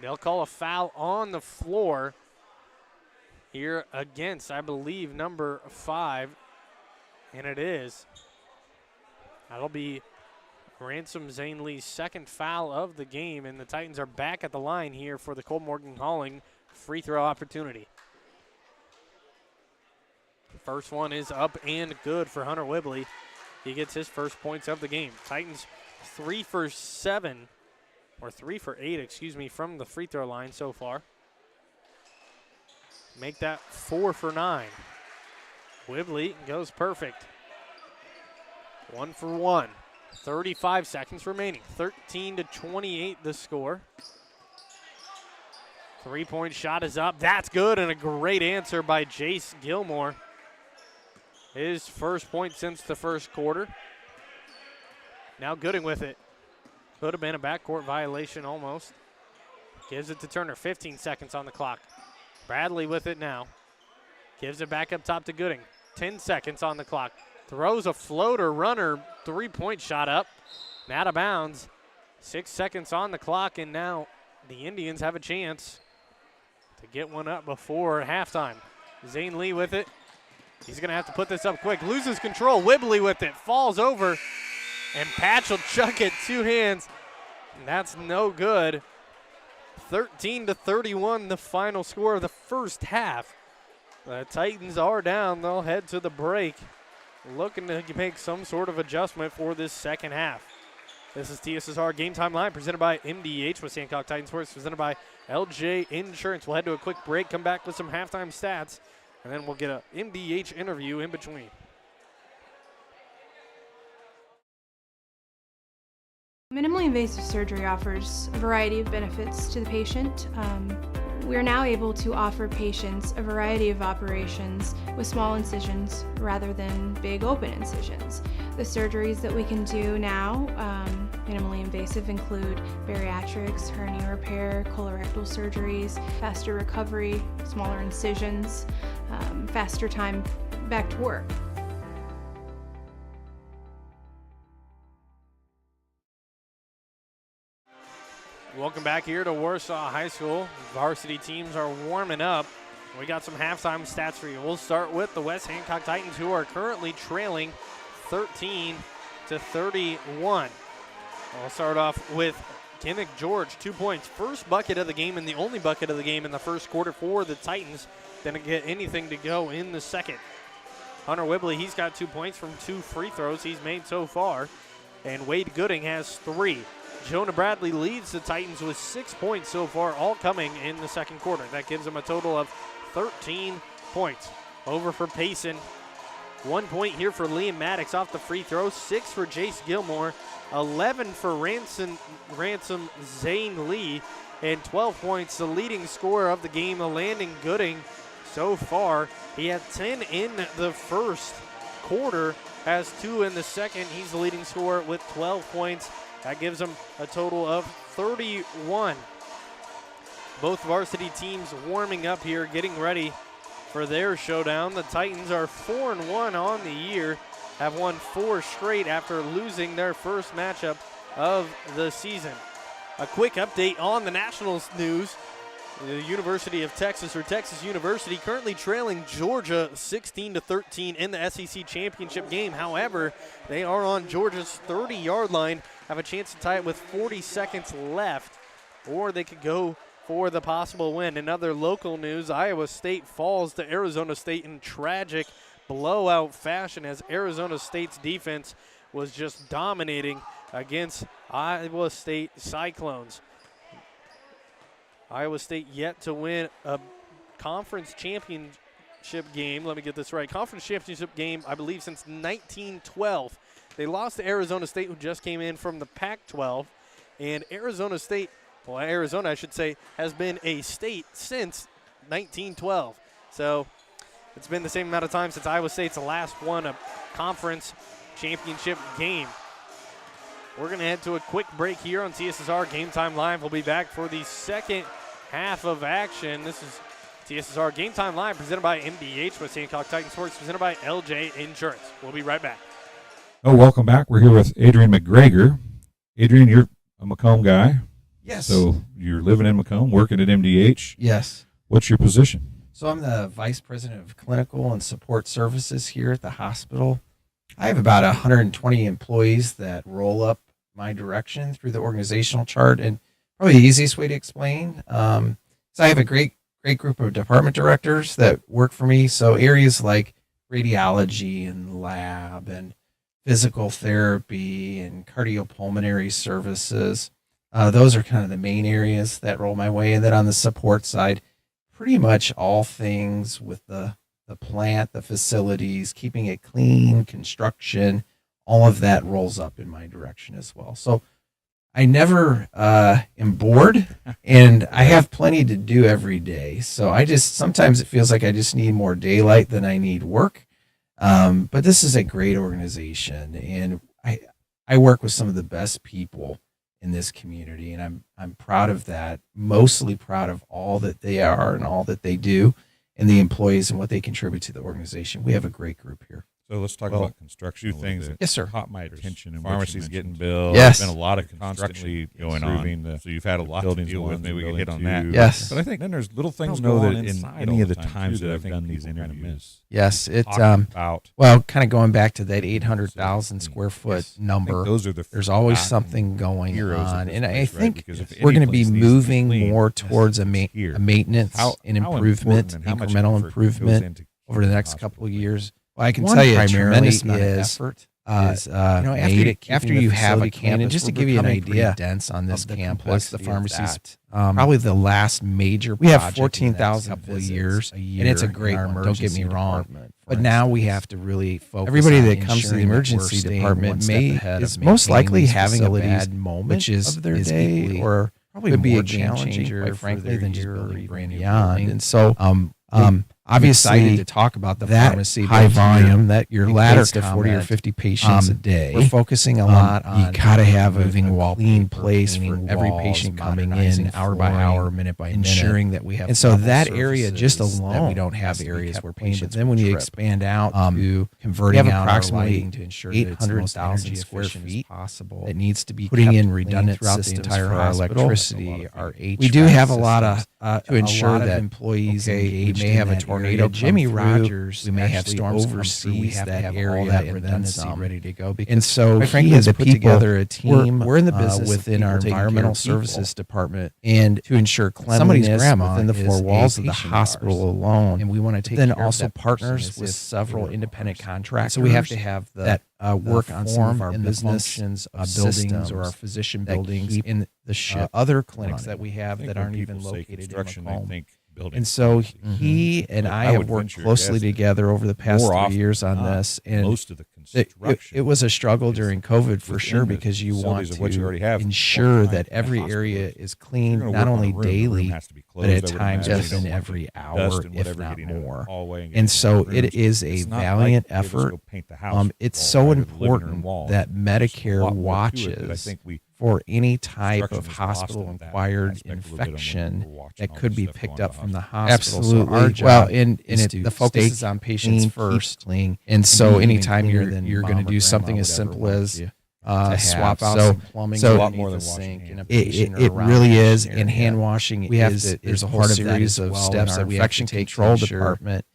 They'll call a foul on the floor here against, I believe, number 5. And it is. That'll be Ransom Zane Lee's second foul of the game, and the Titans are back at the line here for the Cole Morgan Calling free throw opportunity. First one is up and good for Hunter Whibley. He gets his first points of the game. Titans 3 for 8, from the free throw line so far. Make that 4 for 9. Whibley goes perfect. 1 for 1. 35 seconds remaining. 13-28 the score. 3-point shot is up. That's good, and a great answer by Jace Gilmore. His first point since the first quarter. Now Gooding with it. Could have been a backcourt violation almost. Gives it to Turner. 15 seconds on the clock. Bradley with it now. Gives it back up top to Gooding. 10 seconds on the clock. Throws a floater runner. 3-point shot up. And out of bounds. 6 seconds on the clock, and now the Indians have a chance to get one up before halftime. Zane Lee with it. He's going to have to put this up quick. Loses control. Whibley with it. Falls over. And Patch will chuck it 2 hands. And that's no good. 13-31 the final score of the first half. The Titans are down. They'll head to the break, looking to make some sort of adjustment for this second half. This is TSSR Game Time Line presented by MDH with Hancock Titan Sports presented by LJ Insurance. We'll head to a quick break, come back with some halftime stats, and then we'll get a MDH interview in between. Minimally invasive surgery offers a variety of benefits to the patient. We are now able to offer patients a variety of operations with small incisions rather than big open incisions. The surgeries that we can do now Minimally invasive include bariatrics, hernia repair, colorectal surgeries, faster recovery, smaller incisions, faster time back to work. Welcome back here to Warsaw High School. Varsity teams are warming up. We got some halftime stats for you. We'll start with the West Hancock Titans, who are currently trailing 13-31. We'll start off with Kinnick George, 2 points. First bucket of the game and the only bucket of the game in the first quarter for the Titans. Didn't get anything to go in the second. Hunter Whibley, he's got 2 points from 2 free throws he's made so far. And Wade Gooding has 3. Jonah Bradley leads the Titans with 6 points so far, all coming in the second quarter. That gives them a total of 13 points. Over for Payson. 1 point here for Liam Maddox off the free throw. 6 for Jace Gilmore. 11 for Ransom Zane Lee. And 12 points, the leading scorer of the game, Landon Gooding. So far, he had 10 in the first quarter, has 2 in the second. He's the leading scorer with 12 points. That gives him a total of 31. Both varsity teams warming up here, getting ready for their showdown. The Titans are 4-1 on the year, have won 4 straight after losing their first matchup of the season. A quick update on the national news. The University of Texas, or Texas University, currently trailing Georgia 16-13 in the SEC championship game. However, they are on Georgia's 30-yard line, have a chance to tie it with 40 seconds left, or they could go for the possible win. In other local news, Iowa State falls to Arizona State in tragic blowout fashion as Arizona State's defense was just dominating against Iowa State Cyclones. Iowa State yet to win a conference championship game. Let me get this right. Conference championship game, I believe, since 1912. They lost to Arizona State, who just came in from the Pac-12. And Arizona State, well, Arizona, I should say, has been a state since 1912. So it's been the same amount of time since Iowa State's last won a conference championship game. We're going to head to a quick break here on TSSR Game Time Live. We'll be back for the second half of action. This is TSSR Game Time Live, presented by MBH, West Hancock Titan Sports, presented by LJ Insurance. We'll be right back. Oh, welcome back. We're here with Adrian McGregor. Adrian, you're a Macomb guy. Yes. So you're living in Macomb, working at MDH. Yes. What's your position? So I'm the Vice President of Clinical and Support Services here at the hospital. I have about 120 employees that roll up my direction through the organizational chart. And probably the easiest way to explain, so I have a great group of department directors that work for me. So areas like radiology and lab and physical therapy and cardiopulmonary services, those are kind of the main areas that roll my way. And then on the support side, pretty much all things with the plant, the facilities, keeping it clean, construction, all of that rolls up in my direction as well. So I never am bored, and I have plenty to do every day. So sometimes it feels like I just need more daylight than I need work. But this is a great organization, and I work with some of the best people in this community, and I'm proud of that. Mostly proud of all that they are and all that they do, and the employees and what they contribute to the organization. We have a great group here. So let's talk about construction. A few things that Yes, sir. caught my attention. And Pharmacies getting built. Yes. There's been a lot of construction going on. So you've had a lot to deal with. Maybe we can hit on that. Yes. But I think then there's little things know going that in any of the times that I've done these interviews. Yes, it's About well, kind of going back to that 800,000 square foot number. those are the There's always forgotten something going heroes of on, this and I place, right? think Because if we're any going to be place needs to be moving clean, more towards a here. maintenance and How improvement, important and how much incremental effort goes improvement into over the keeping next hospital couple of clean? years. Well, I can One tell you primarily tremendous amount of is effort after you have a campus, just to give you an idea, dense on this of the campus, complexity the of pharmacies, that. probably the last major We have project 14,000 in the next couple of visits years, a year and it's a in great our one. Don't get me emergency wrong. department, for But now we instance. have to really focus. Everybody on that comes to the ensuring that we're emergency staying department one step ahead is of most likely maintaining having a facilities, bad moment which is of their is day, equally or probably could be more a game challenging, changer, quite quite frankly, frankly, than than just just building building a brand new beyond. building. And so, obviously excited to talk about the that pharmacy high volume, that your ladder to 40 or 50 patients a day. We're focusing a lot on you gotta have a moving clean place for cleaning every walls, patient coming modernizing in, hour by flooring, hour, minute by minute, ensuring that we have and so level that area just surfaces, alone that we don't has have to be areas kept where clean. patients But then when you trip. expand out to converting we have out our approximately lighting to ensure that it's the most 800,000 energy square efficient as feet possible, that needs to be putting kept in clean redundant throughout the systems entire for our hospital. electricity, our HVAC We do have a lot of systems, to ensure that employees we engaged may in have a that tornado. area. Jimmy come through. Rogers, We may have actually storms come through. We oversees have to that have area all that and then redundancy some. ready to go. And so quite frankly, he has the put people- together a team. We're in the business within of our people taking care environmental of people. services department, and to ensure somebody's cleanliness grandma within the four is walls a of the patient of hospital ours. alone. And we want to take then care of also that person partners as with if several they were independent ours. contractors. So we have to have that work on some of our and the business functions of buildings or our systems physician that buildings keep in the ship other clinics running. that we have I think that when aren't even people say located in construction, they Macomb. think building. And so Mm-hmm. he and I I have would worked venture to closely guess that together over the past more 3 often years than on not, this, and most of the it construction was a struggle is during COVID for within sure, the because you want facilities of what you already to have ensure behind that the every hospital area is. is If clean, you're gonna not work on only a room, the room daily, has to be but at closed, I would times imagine. within You don't want every dust hour, and if whatever not getting into the more. hallway and And getting so into the it rooms. is a It's not valiant like, hey, let's go effort. paint the house It's wall so rather than living room important wall. that There's a Medicare lot more to it that I watches think we for any type construction of is lost hospital in that acquired aspect a little bit on when infection we're watching that all could this be stuff picked going up to from the hospitals. hospital. So our Absolutely. job Well, and is it to the focus stay is on patients clean, first. keep clean, And so be even anytime cleaner you're than going mom to or do something grandma as would simple ever want as you to swap out so, some plumbing so a lot more underneath than the washing sink in a hands. patient or it around really the is. patient And area. hand washing We have is to- there's a whole part of that series as of well steps in that our we have to infection take control to ensure department.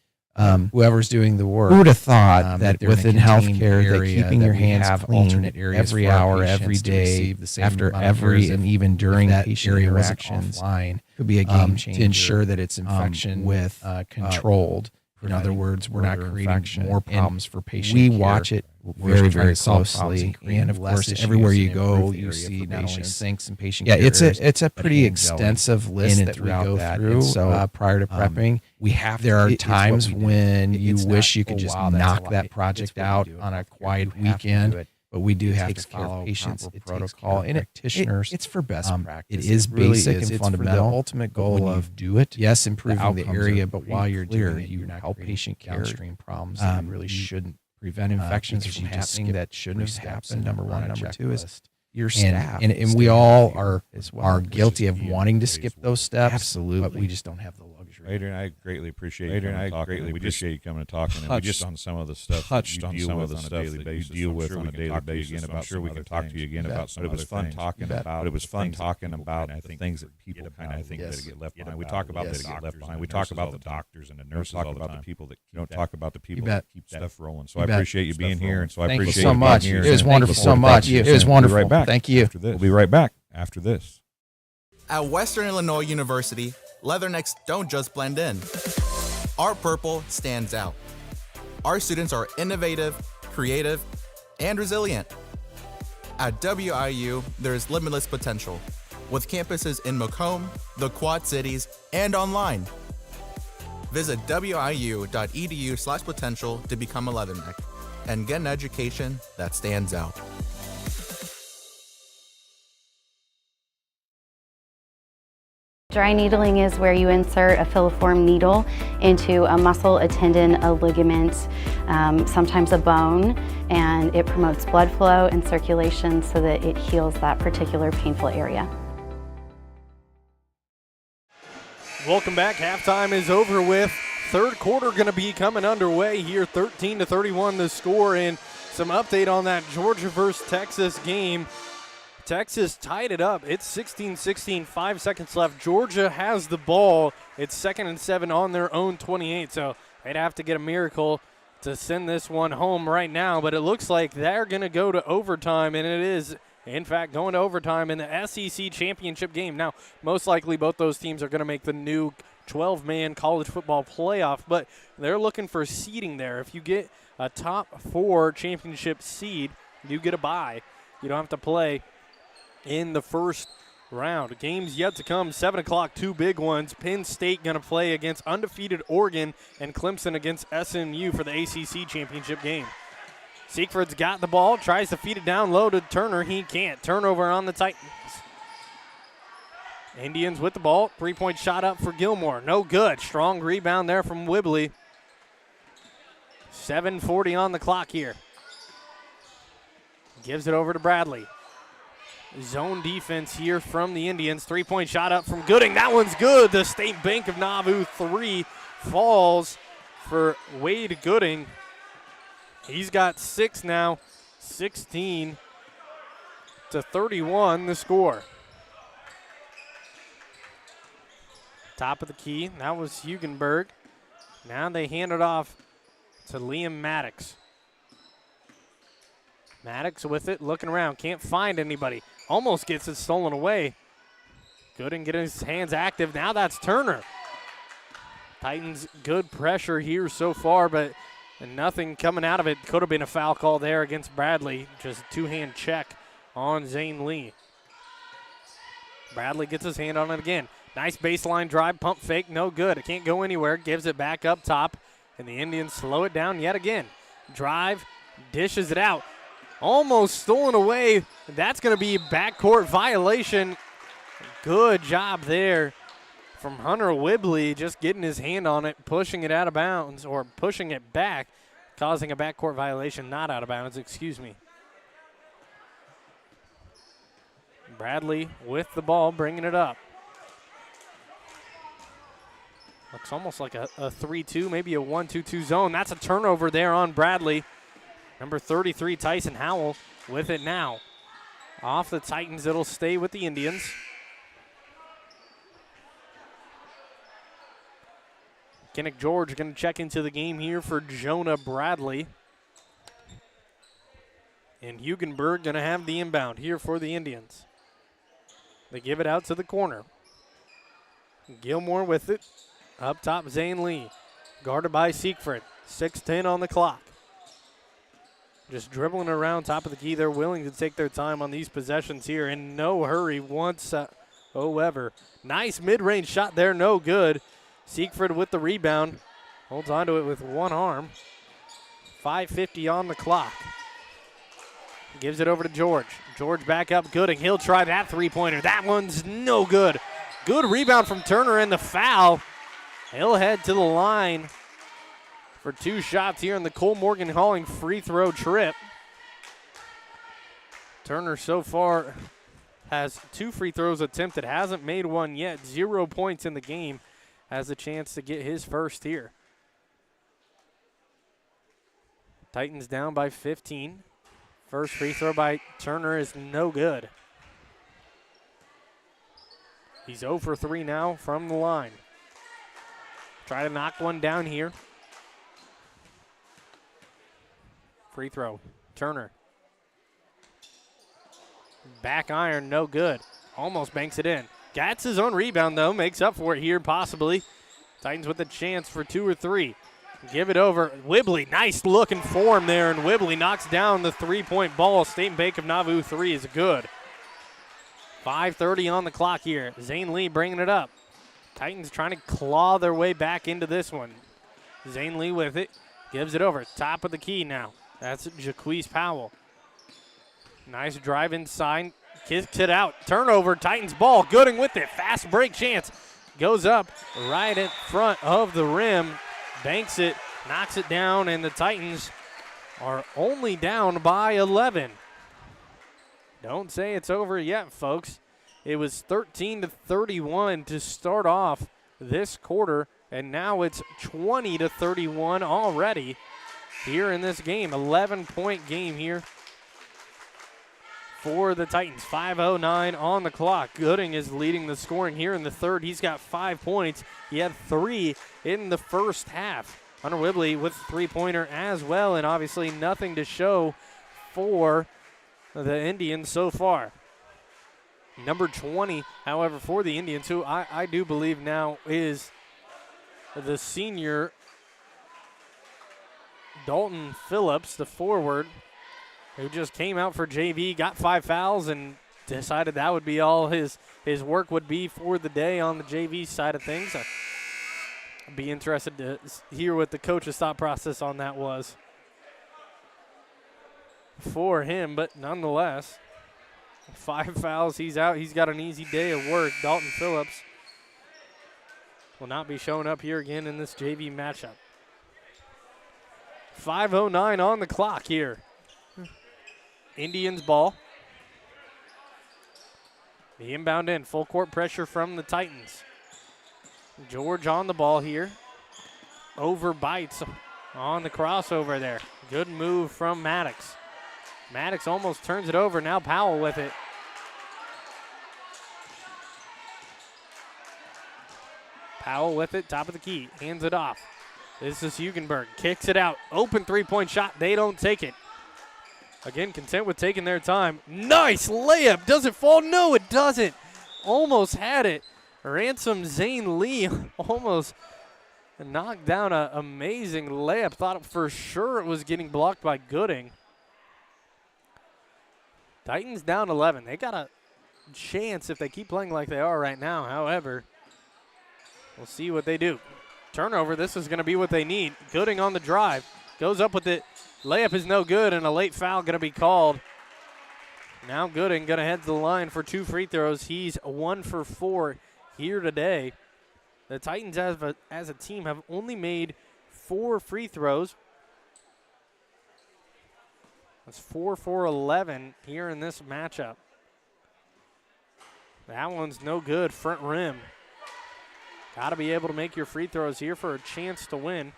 whoever's doing the work. Who would have thought that that they're in a within contained healthcare, that area keeping that your we hands have clean alternate areas every for our hour, every patients to day, receive the same after amount of every cares and if- even during that patient area wasn't interactions offline could be a game changer to ensure that it's infection with controlled. In other preventing words, we're not further creating infection. more And problems for patient we care. watch it We're very, trying very to solve problems closely, and of less course, issues everywhere you and go, improve the you area see for not only patients. sinks and patient Yeah, carriers, it's a but pretty hand going extensive list in and that we throughout go that. through. And so Prior to prepping, we have. there are It's what times we do. when you It's wish not, you could "Oh, just wow, that's a knock lot." that It's project what we out do. on a You quiet have to do weekend. it. But we do It have takes to care of follow patients. proper It takes protocol, care of and practitioners. it's for best practice. It is really basic is. and It's for the fundamental. ultimate but goal when you of do it, yes, improving the outcomes area, are but pretty while you're clear. doing it, You're you not help creating patient care. downstream problems that you really You shouldn't prevent infections because from you just happening skip that shouldn't have steps happened. Number one, and number two is your And- staff, and and stay we all healthy are as well, are which guilty is of key in wanting to today's skip world. those steps. Absolutely. But we just don't have the luxury. Adrian, I greatly appreciate Adrian, you I coming and talking. greatly We appreciate you coming and talking. And we just on some of the stuff touched that on you some deal of with the on a stuff daily that basis. you deal I'm with sure on a we can daily talk to you basis. again I'm about. sure We we can can talk talk to you again You about bet. some But it other was fun things. talking about But it was the fun things that talking people about kinda the think things that people kind of think Yes. that get left Get behind. We about talk about yes. that get left behind. doctors We and talk nurses about all the the time. doctors and the We nurses. talk Talk about about the the people that You don't bet. talk about the people bet. that keep stuff rolling. So You I bet. appreciate you being here, and so I Thank you appreciate so you being much. here. It was And wonderful look so forward to much. talking to you It was soon. wonderful. We'll be right back Thank you. after this. We'll be right back after this. At Western Illinois University, Leathernecks don't just blend in. Our purple stands out. Our students are innovative, creative, and resilient. At WIU, there's limitless potential, with campuses in Macomb, the Quad Cities, and online. Visit wiu.edu/potential to become a Leatherneck and get an education that stands out. Dry needling is where you insert a filiform needle into a muscle, a tendon, a ligament, sometimes a bone, and it promotes blood flow and circulation so that it heals that particular painful area. Welcome back. Halftime is over with. Third quarter going to be coming underway here. 13-31 the score, and some update on that Georgia versus Texas game. Texas tied it up. It's 16-16, 5 seconds left. Georgia has the ball. It's 2nd and 7 on their own 28, so they'd have to get a miracle to send this one home right now, but it looks like they're going to go to overtime, and it is, in fact, going to overtime in the SEC championship game. Now, most likely both those teams are going to make the new 12-man college football playoff, but they're looking for seeding there. If you get a top 4 championship seed, you get a bye. You don't have to play in the first round. Games yet to come, 7 o'clock, 2 big ones. Penn State going to play against undefeated Oregon, and Clemson against SMU for the ACC championship game. Siegfried's got the ball, tries to feed it down low to Turner. He can't. Turnover on the Titans. Indians with the ball. 3-point shot up for Gilmore. No good. Strong rebound there from Whibley. 7:40 on the clock here. Gives it over to Bradley. Zone defense here from the Indians. 3-point shot up from Gooding. That one's good. The State Bank of Nauvoo 3 falls for Wade Gooding. He's got 6 now. 16 to 31 the score. Top of the key. That was Hugenberg. Now they hand it off to Liam Maddox. Maddox with it, looking around. Can't find anybody. Almost gets it stolen away. Gooding getting his hands active. Now that's Turner. Titans good pressure here so far, but nothing coming out of it. Could have been a foul call there against Bradley. Just a two-hand check on Zane Lee. Bradley gets his hand on it again. Nice baseline drive, pump fake, no good. It can't go anywhere. Gives it back up top, and the Indians slow it down yet again. Drive, dishes it out. Almost stolen away. That's going to be a backcourt violation. Good job there from Hunter Whibley, just getting his hand on it, pushing it out of bounds, or pushing it back, causing a backcourt violation, not out of bounds, excuse me. Bradley with the ball, bringing it up. Looks almost like a 3-2, maybe a 1-2-2 zone. That's a turnover there on Bradley. Number 33, Tyson Howell, with it now. Off the Titans, it'll stay with the Indians. Kinnick George going to check into the game here for Jonah Bradley. And Hugenberg going to have the inbound here for the Indians. They give it out to the corner. Gilmore with it. Up top, Zane Lee. Guarded by Siegfried. 6:10 on the clock. Just dribbling around top of the key. They're willing to take their time on these possessions here. In no hurry whatsoever. Nice mid-range shot there, no good. Siegfried with the rebound. Holds on to it with one arm. 5:50 on the clock. Gives it over to George. George back up, Gooding. He'll try that three-pointer. That one's no good. Good rebound from Turner and the foul. He'll head to the line for 2 shots here in the Cole Morgan Hauling free throw trip. Turner so far has 2 free throws attempted, hasn't made one yet. 0 points in the game. Has a chance to get his first here. Titans down by 15. First free throw by Turner is no good. He's 0 for 3 now from the line. Try to knock one down here. Free throw, Turner. Back iron, no good. Almost banks it in. Gets his own rebound, though. Makes up for it here, possibly. Titans with a chance for 2 or 3. Give it over. Whibley, nice looking form there, and Whibley knocks down the 3-point ball. State Bank of Nauvoo 3 is good. 5:30 on the clock here. Zane Lee bringing it up. Titans trying to claw their way back into this one. Zane Lee with it. Gives it over. Top of the key now. That's Jaquise Powell. Nice drive inside. Kicks it out. Turnover. Titans ball. Gooding with it. Fast break chance. Goes up right in front of the rim. Banks it. Knocks it down. And the Titans are only down by 11. Don't say it's over yet, folks. It was 13-31 to start off this quarter. And now it's 20-31 already here in this game. 11-point game here for the Titans. 5:09 on the clock. Gooding is leading the scoring here in the third. He's got 5 points. He had 3 in the first half. Hunter Whibley with a three-pointer as well, and obviously nothing to show for the Indians so far. Number 20, however, for the Indians, who I do believe now is the senior Dalton Phillips, the forward, who just came out for JV, got 5 fouls, and decided that would be all his work would be for the day on the JV side of things. I'd be interested to hear what the coach's thought process on that was for him, but nonetheless, 5 fouls, he's out. He's got an easy day of work. Dalton Phillips will not be showing up here again in this JV matchup. 5:09 on the clock here. Indians ball. The inbound in, full court pressure from the Titans. George on the ball here. Over bites on the crossover there. Good move from Maddox. Maddox almost turns it over. Now Powell with it. Powell with it, top of the key. Hands it off. This is Hugenberg. Kicks it out. Open three-point shot. They don't take it. Again, content with taking their time. Nice layup. Does it fall? No, it doesn't. Almost had it. Ransom Zane Lee almost knocked down an amazing layup. Thought for sure it was getting blocked by Gooding. Titans down 11. They got a chance if they keep playing like they are right now. However, we'll see what they do. Turnover, this is going to be what they need. Gooding on the drive. Goes up with it. Layup is no good, and a late foul going to be called. Now Gooding going to head to the line for 2 free throws. He's 1 for 4 here today. The Titans as a team have only made 4 free throws. That's 4 for 11 here in this matchup. That one's no good, front rim. Got to be able to make your free throws here for a chance to win.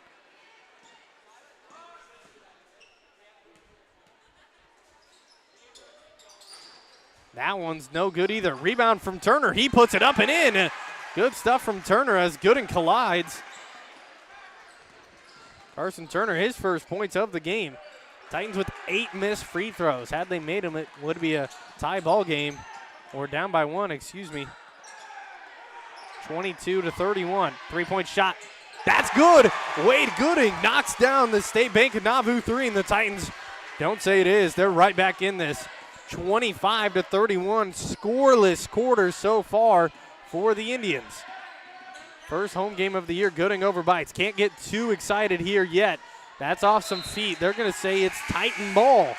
That one's no good either. Rebound from Turner. He puts it up and in. Good stuff from Turner as Gooding collides. Carson Turner, his first points of the game. Titans with 8 missed free throws. Had they made them, it would be a tie ball game. Or down by 1, excuse me. 22-31. 3-point shot. That's good. Wade Gooding knocks down the State Bank of Nauvoo 3, and the Titans don't say it is. They're right back in this. 25-31. Scoreless quarter so far for the Indians. First home game of the year. Gooding over bites. Can't get too excited here yet. That's off some feet. They're going to say it's Titan ball.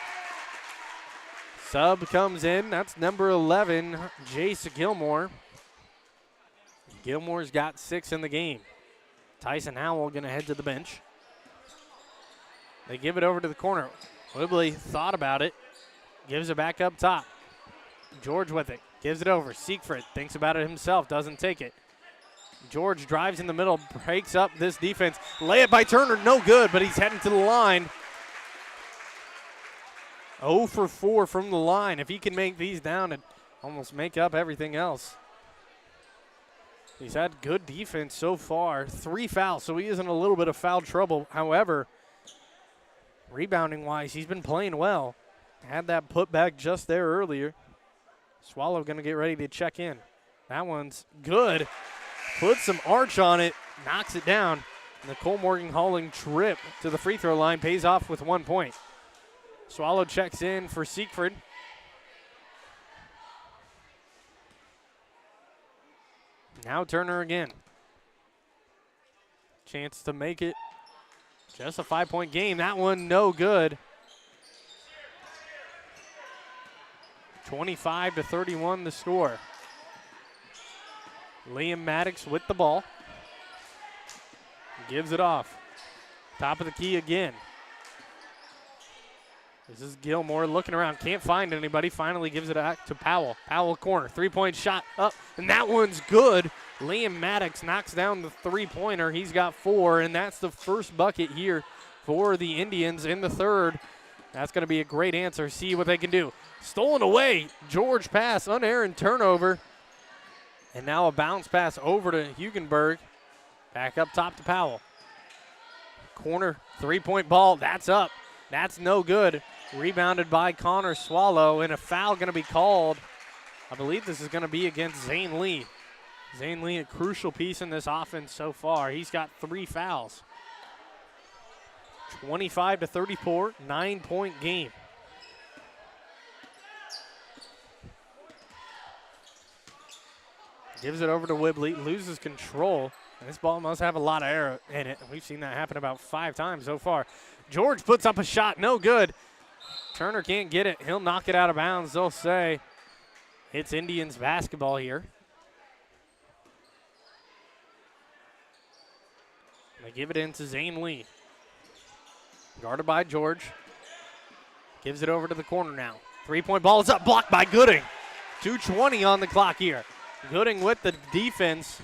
Sub comes in. That's number 11, Jace Gilmore. Gilmore's got 6 in the game. Tyson Howell going to head to the bench. They give it over to the corner. Whibley thought about it. Gives it back up top. George with it. Gives it over. Siegfried thinks about it himself. Doesn't take it. George drives in the middle. Breaks up this defense. Layup by Turner. No good, but he's heading to the line. 0 for 4 from the line. If he can make these down and almost make up everything else. He's had good defense so far. 3 fouls, so he is in a little bit of foul trouble. However, rebounding-wise, he's been playing well. Had that put back just there earlier. Swallow going to get ready to check in. That one's good. Puts some arch on it, knocks it down. Nicole Morgan-Halling trip to the free throw line pays off with 1 point. Swallow checks in for Siegfried. Now Turner again. Chance to make it just a 5-point game. That one no good. 25-31 the score. Liam Maddox with the ball. Gives it off. Top of the key again. This is Gilmore looking around. Can't find anybody. Finally gives it back to Powell. Powell corner. 3-point shot up. And that one's good. Liam Maddox knocks down the 3-pointer. He's got 4. And that's the first bucket here for the Indians in the third. That's going to be a great answer. See what they can do. Stolen away. George pass. Unerring turnover. And now a bounce pass over to Hugenberg. Back up top to Powell. Corner. 3-point ball. That's up. That's no good. Rebounded by Connor Swallow, and a foul going to be called. I believe this is going to be against Zane Lee. Zane Lee, a crucial piece in this offense so far. He's got 3 fouls. 25-34, 9-point game. Gives it over to Whibley, loses control. This ball must have a lot of air in it. We've seen that happen about 5 times so far. George puts up a shot, no good. Turner can't get it. He'll knock it out of bounds, they'll say. It's Indians basketball here. They give it in to Zane Lee. Guarded by George. Gives it over to the corner now. Three-point ball is up, blocked by Gooding. 2:20 on the clock here. Gooding with the defense.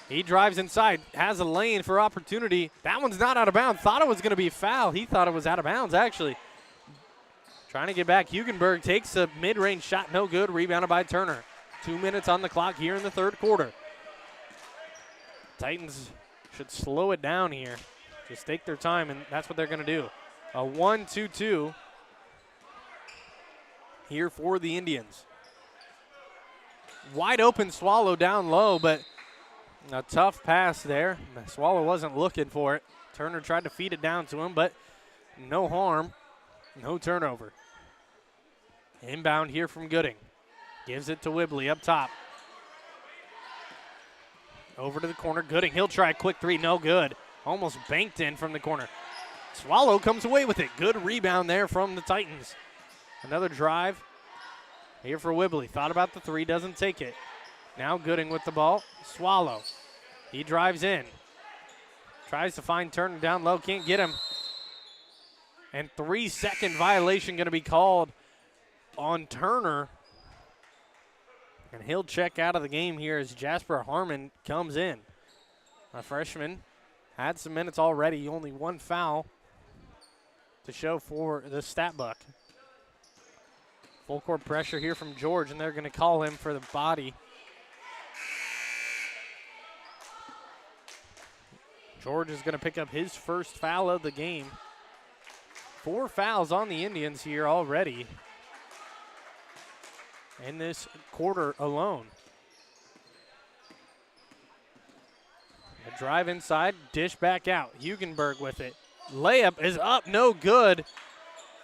He drives inside, has a lane for opportunity. That one's not out of bounds. Thought it was going to be a foul. He thought it was out of bounds, actually. Trying to get back. Hugenberg takes a mid-range shot, no good. Rebounded by Turner. 2 minutes on the clock here in the third quarter. Titans should slow it down here. Just take their time, and that's what they're going to do. A 1-2-2 here for the Indians. Wide open Swallow down low, but a tough pass there. Swallow wasn't looking for it. Turner tried to feed it down to him, but no harm, no turnover. Inbound here from Gooding. Gives it to Whibley up top. Over to the corner. Gooding, he'll try a quick three, no good. Almost banked in from the corner. Swallow comes away with it. Good rebound there from the Titans. Another drive here for Whibley. Thought about the three, doesn't take it. Now Gooding with the ball. Swallow. He drives in. Tries to find Turner down low. Can't get him. And 3-second violation going to be called on Turner. And he'll check out of the game here as Jasper Harmon comes in. A freshman. Had some minutes already. Only one foul to show for the stat book. Full court pressure here from George, and they're going to call him for the body. George is going to pick up his first foul of the game. 4 fouls on the Indians here already in this quarter alone. A drive inside, dish back out. Hugenberg with it. Layup is up, no good.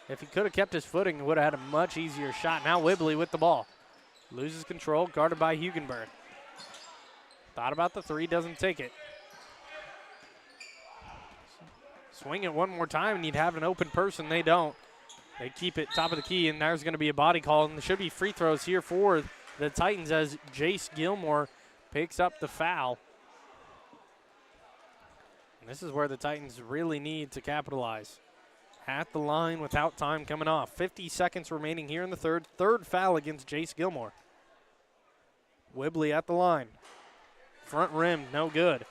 If he could have kept his footing, he would have had a much easier shot. Now Whibley with the ball. Loses control, guarded by Hugenberg. Thought about the three, doesn't take it. Swing it one more time and you'd have an open person. They don't. They keep it top of the key, and there's going to be a body call. And there should be free throws here for the Titans as Jace Gilmore picks up the foul. And this is where the Titans really need to capitalize. At the line without time coming off. 50 seconds remaining here in the third. Third foul against Jace Gilmore. Whibley at the line. Front rim, no good.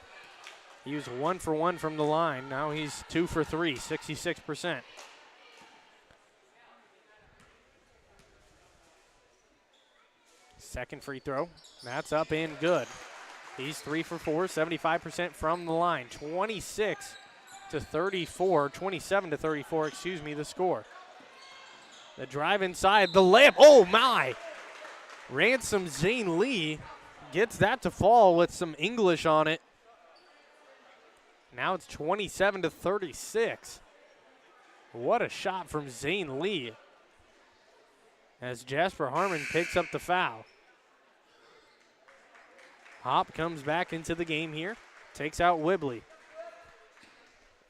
He was 1 for 1 from the line. Now he's 2 for 3, 66%. Second free throw. That's up and good. He's 3 for 4, 75% from the line. 27 to 34, the score. The drive inside, the layup. Oh my! Ransom Zane Lee gets that to fall with some English on it. Now it's 27 to 36. What a shot from Zane Lee as Jasper Harmon picks up the foul. Hop comes back into the game here, takes out Whibley.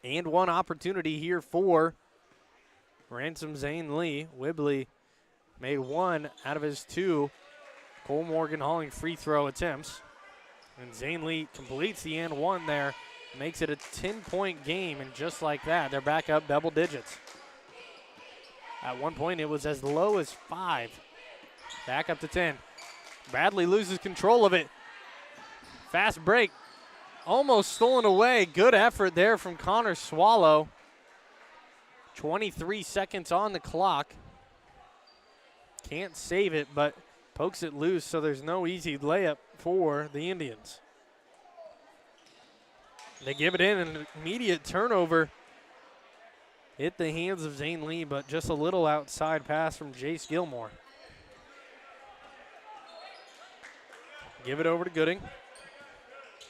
And one opportunity here for Ransom Zane Lee. Whibley made 1 out of his 2 Cole Morgan Halling free throw attempts. And Zane Lee completes the and 1 there, makes it a 10-point game, and just like that, they're back up double digits. At one point, it was as low as 5. Back up to 10. Bradley loses control of it. Fast break. Almost stolen away. Good effort there from Connor Swallow. 23 seconds on the clock. Can't save it, but pokes it loose, so there's no easy layup for the Indians. They give it in, and an immediate turnover. Hit the hands of Zane Lee, but just a little outside pass from Jace Gilmore. Give it over to Gooding.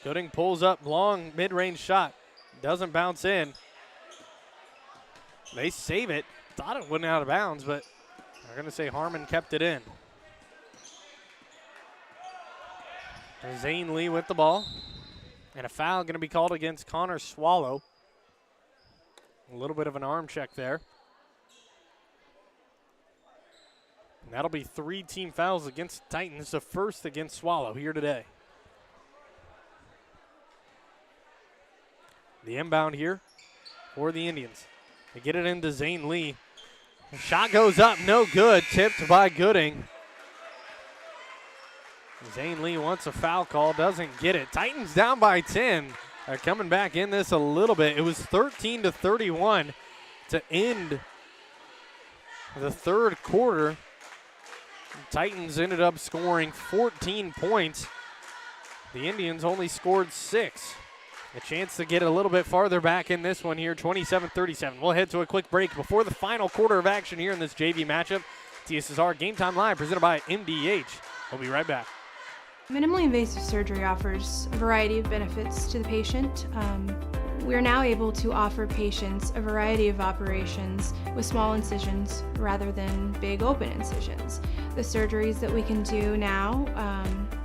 Gooding pulls up, long mid-range shot. Doesn't bounce in. They save it. Thought it went out of bounds, but they're going to say Harmon kept it in. Zane Lee with the ball. And a foul going to be called against Connor Swallow. A little bit of an arm check there. And that'll be 3 team fouls against the Titans, the first against Swallow here today. The inbound here for the Indians. They get it into Zane Lee. The shot goes up, no good, tipped by Gooding. Zane Lee wants a foul call, doesn't get it. Titans down by 10. They're coming back in this a little bit. It was 13-31 to end the third quarter. The Titans ended up scoring 14 points. The Indians only scored 6. A chance to get a little bit farther back in this one here, 27-37. We'll head to a quick break before the final quarter of action here in this JV matchup. TSSR Game Time Live presented by MDH. We'll be right back. Minimally invasive surgery offers a variety of benefits to the patient. We are now able to offer patients a variety of operations with small incisions rather than big open incisions. The surgeries that we can do now,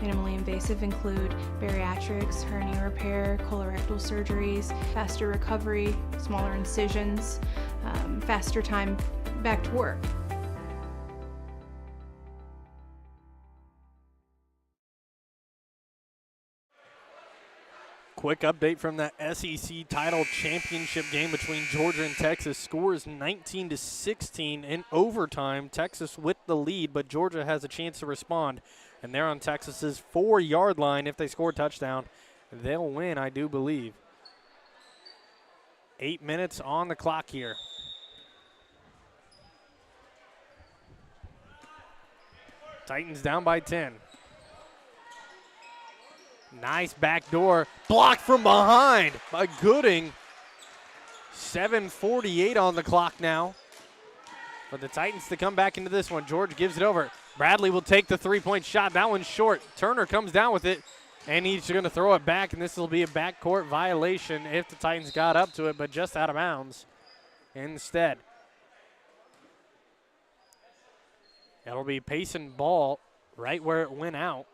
minimally invasive, include bariatrics, hernia repair, colorectal surgeries, faster recovery, smaller incisions, faster time back to work. Quick update from the SEC title championship game between Georgia and Texas. Score is 19-16 in overtime. Texas with the lead, but Georgia has a chance to respond. And they're on Texas's 4-yard line. If they score a touchdown, they'll win, I do believe. 8 minutes on the clock here. Titans down by 10. Nice backdoor block from behind by Gooding. 7:48 on the clock now for the Titans to come back into this one. George gives it over. Bradley will take the 3-point shot. That one's short. Turner comes down with it, and he's going to throw it back, and this will be a backcourt violation if the Titans got up to it, but just out of bounds instead. That'll be Payson ball right where it went out.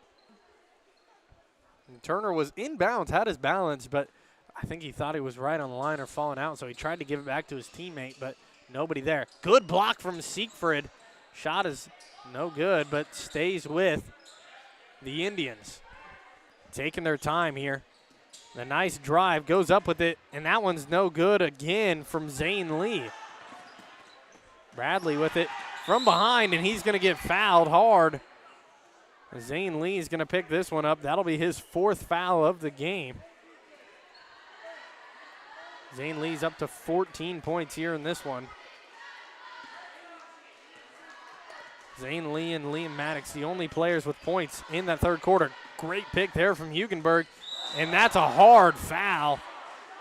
And Turner was inbounds, had his balance, but I think he thought he was right on the line or falling out, so he tried to give it back to his teammate, but nobody there. Good block from Siegfried. Shot is no good, but stays with the Indians. Taking their time here. The nice drive goes up with it, and that one's no good again from Zane Lee. Bradley with it from behind, and he's going to get fouled hard. Zane Lee is going to pick this one up. That'll be his 4th foul of the game. Zane Lee's up to 14 points here in this one. Zane Lee and Liam Maddox, the only players with points in that third quarter. Great pick there from Hugenberg. And that's a hard foul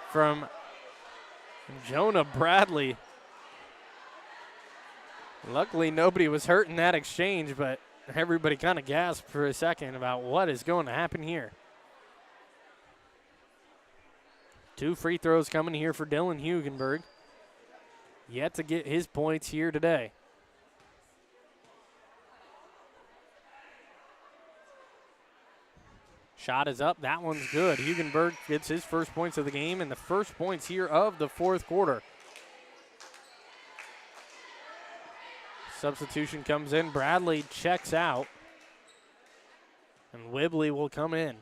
from Jonah Bradley. Luckily, nobody was hurt in that exchange, but everybody kind of gasped for a second about what is going to happen here. 2 free throws coming here for Dylan Hugenberg. Yet to get his points here today. Shot is up. That one's good. Hugenberg gets his first points of the game and the first points here of the 4th quarter. Substitution comes in. Bradley checks out. And Whibley will come in.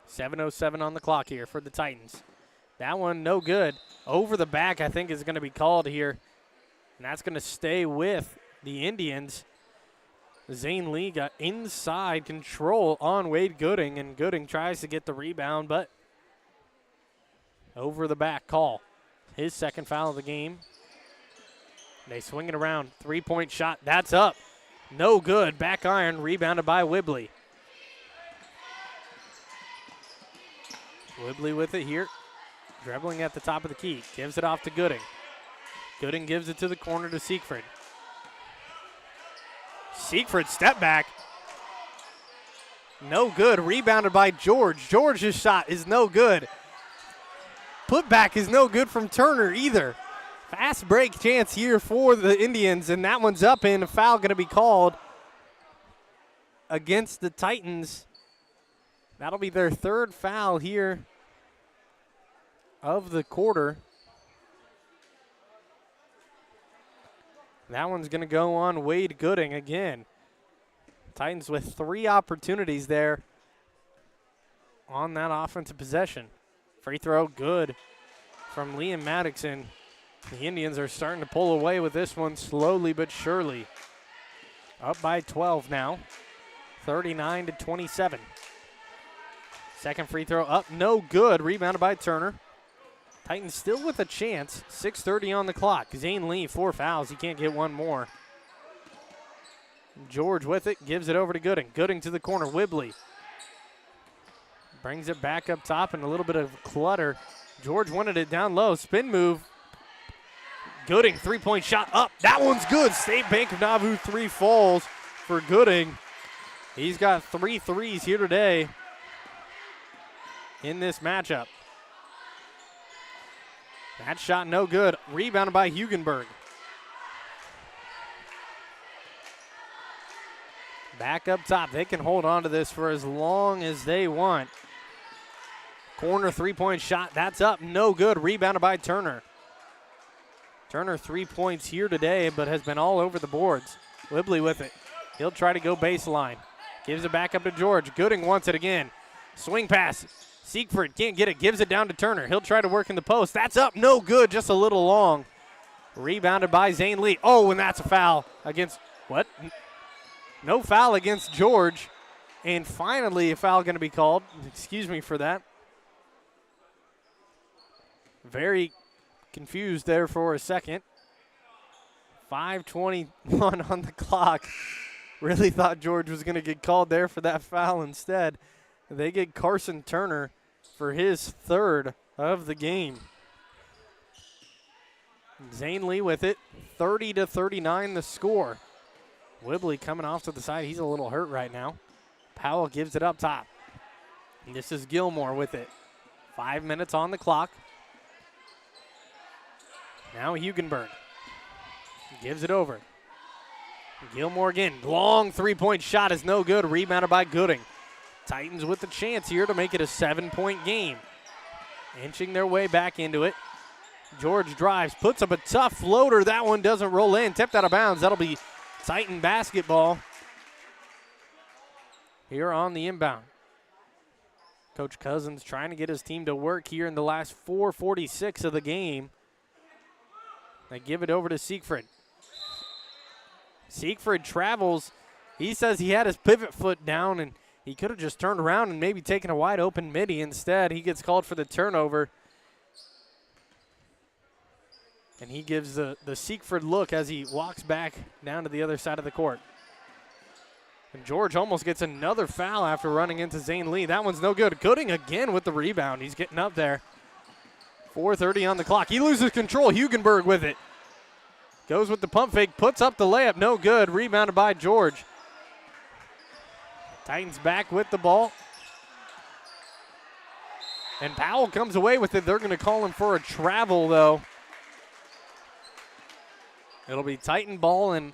7:07 on the clock here for the Titans. That one no good. Over the back, I think, is going to be called here. And that's going to stay with the Indians. Zane Lee got inside control on Wade Gooding, and Gooding tries to get the rebound, but over the back call. His 2nd foul of the game. They swing it around. 3-point shot. That's up. No good. Back iron. Rebounded by Whibley. Whibley with it here. Dribbling at the top of the key. Gives it off to Gooding. Gooding gives it to the corner to Siegfried. Siegfried step back. No good. Rebounded by George. George's shot is no good. Putback is no good from Turner either. Fast break chance here for the Indians, and that one's up, and a foul going to be called against the Titans. That'll be their 3rd foul here of the quarter. That one's going to go on Wade Gooding again. Titans with 3 opportunities there on that offensive possession. Free throw good from Liam Maddoxon. The Indians are starting to pull away with this one slowly but surely. Up by 12 now, 39-27. Second free throw up, no good. Rebounded by Turner. Titans still with a chance. 6:30 on the clock. Zane Lee, 4 fouls. He can't get one more. George with it, gives it over to Gooding. Gooding to the corner, Whibley. Brings it back up top and a little bit of clutter. George wanted it down low. Spin move. Gooding, 3-point shot up. That one's good. State Bank of Nauvoo 3 falls for Gooding. He's got 3 threes here today in this matchup. That shot no good. Rebounded by Hugenberg. Back up top. They can hold on to this for as long as they want. Corner 3-point shot. That's up. No good. Rebounded by Turner. Turner 3 points here today, but has been all over the boards. Whibley with it. He'll try to go baseline. Gives it back up to George. Gooding wants it again. Swing pass. Siegfried can't get it. Gives it down to Turner. He'll try to work in the post. That's up. No good. Just a little long. Rebounded by Zane Lee. Oh, and that's a foul against what? No foul against George. And finally a foul going to be called. Excuse me for that. Very confused there for a second. 5:21 on the clock. Really thought George was going to get called there for that foul instead. They get Carson Turner for his 3rd of the game. Zane Lee with it. 30-39 the score. Whibley coming off to the side. He's a little hurt right now. Powell gives it up top. And this is Gilmore with it. 5 minutes on the clock. Now Hugenberg gives it over. Gilmore again. Long 3-point shot is no good. Rebounded by Gooding. Titans with the chance here to make it a 7-point game. Inching their way back into it. George drives, puts up a tough floater. That one doesn't roll in. Tipped out of bounds. That'll be Titan basketball here on the inbound. Coach Cousins trying to get his team to work here in the last 4:46 of the game. They give it over to Siegfried. Siegfried travels. He says he had his pivot foot down and he could have just turned around and maybe taken a wide open midi. Instead, he gets called for the turnover. And he gives the Siegfried look as he walks back down to the other side of the court. And George almost gets another foul after running into Zane Lee. That one's no good. Gooding again with the rebound. He's getting up there. 4:30 on the clock. He loses control. Hugenberg with it. Goes with the pump fake. Puts up the layup. No good. Rebounded by George. Titans back with the ball. And Powell comes away with it. They're going to call him for a travel, though. It'll be Titan ball and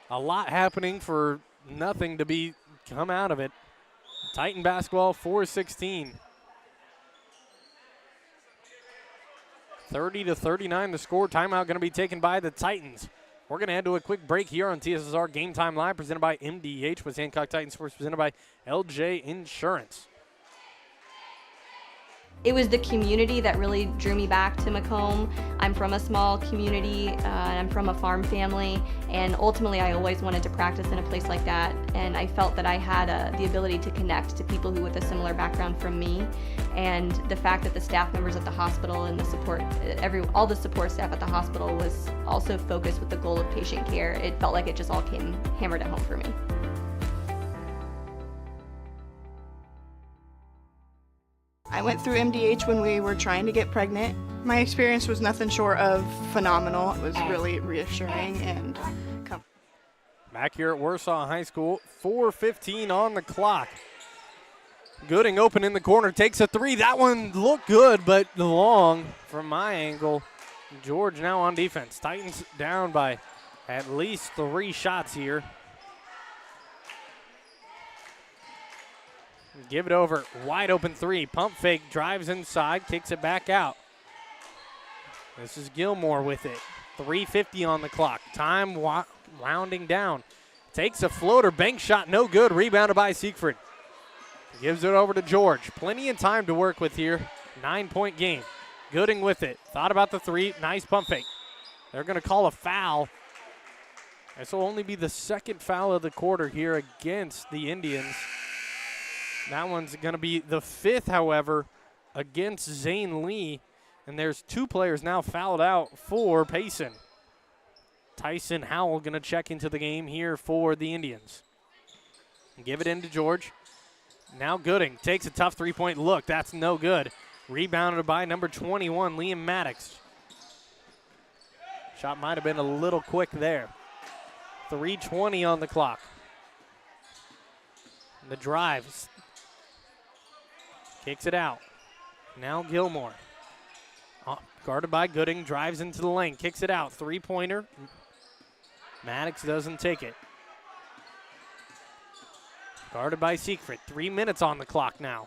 a lot happening for nothing to come out of it. Titan basketball, 4:16. 30-39 the score. Timeout going to be taken by the Titans. We're going to head to a quick break here on TSSR Game Time Live, presented by MDH with Hancock Titan Sports, presented by LJ Insurance. It was the community that really drew me back to Macomb. I'm from a small community, and I'm from a farm family, and ultimately I always wanted to practice in a place like that, and I felt that I had the ability to connect to people who with a similar background from me, and the fact that the staff members at the hospital and the support, all the support staff at the hospital was also focused with the goal of patient care. It felt like it just all came hammered at home for me. I went through MDH when we were trying to get pregnant. My experience was nothing short of phenomenal. It was really reassuring and comforting. Back here at Warsaw High School, 4:15 on the clock. Gooding open in the corner, takes a three. That one looked good, but long from my angle. George now on defense. Titans down by at least 3 shots here. Give it over, wide open 3. Pump fake, drives inside, kicks it back out. This is Gilmore with it. 3:50 on the clock. Time rounding down. Takes a floater, bank shot, no good. Rebounded by Siegfried. Gives it over to George. Plenty of time to work with here. 9-point game. Gooding with it. Thought about the three. Nice pump fake. They're going to call a foul. This will only be the second foul of the quarter here against the Indians. That one's going to be the fifth, however, against Zane Lee. And there's two players now fouled out for Payson. Tyson Howell going to check into the game here for the Indians. Give it in to George. Now Gooding takes a tough three-point look. That's no good. Rebounded by number 21, Liam Maddox. Shot might have been a little quick there. 3:20 on the clock. The drive. Kicks it out. Now Gilmore. Guarded by Gooding. Drives into the lane. Kicks it out. Three-pointer. Maddox doesn't take it. Guarded by Siegfried. 3 minutes on the clock now.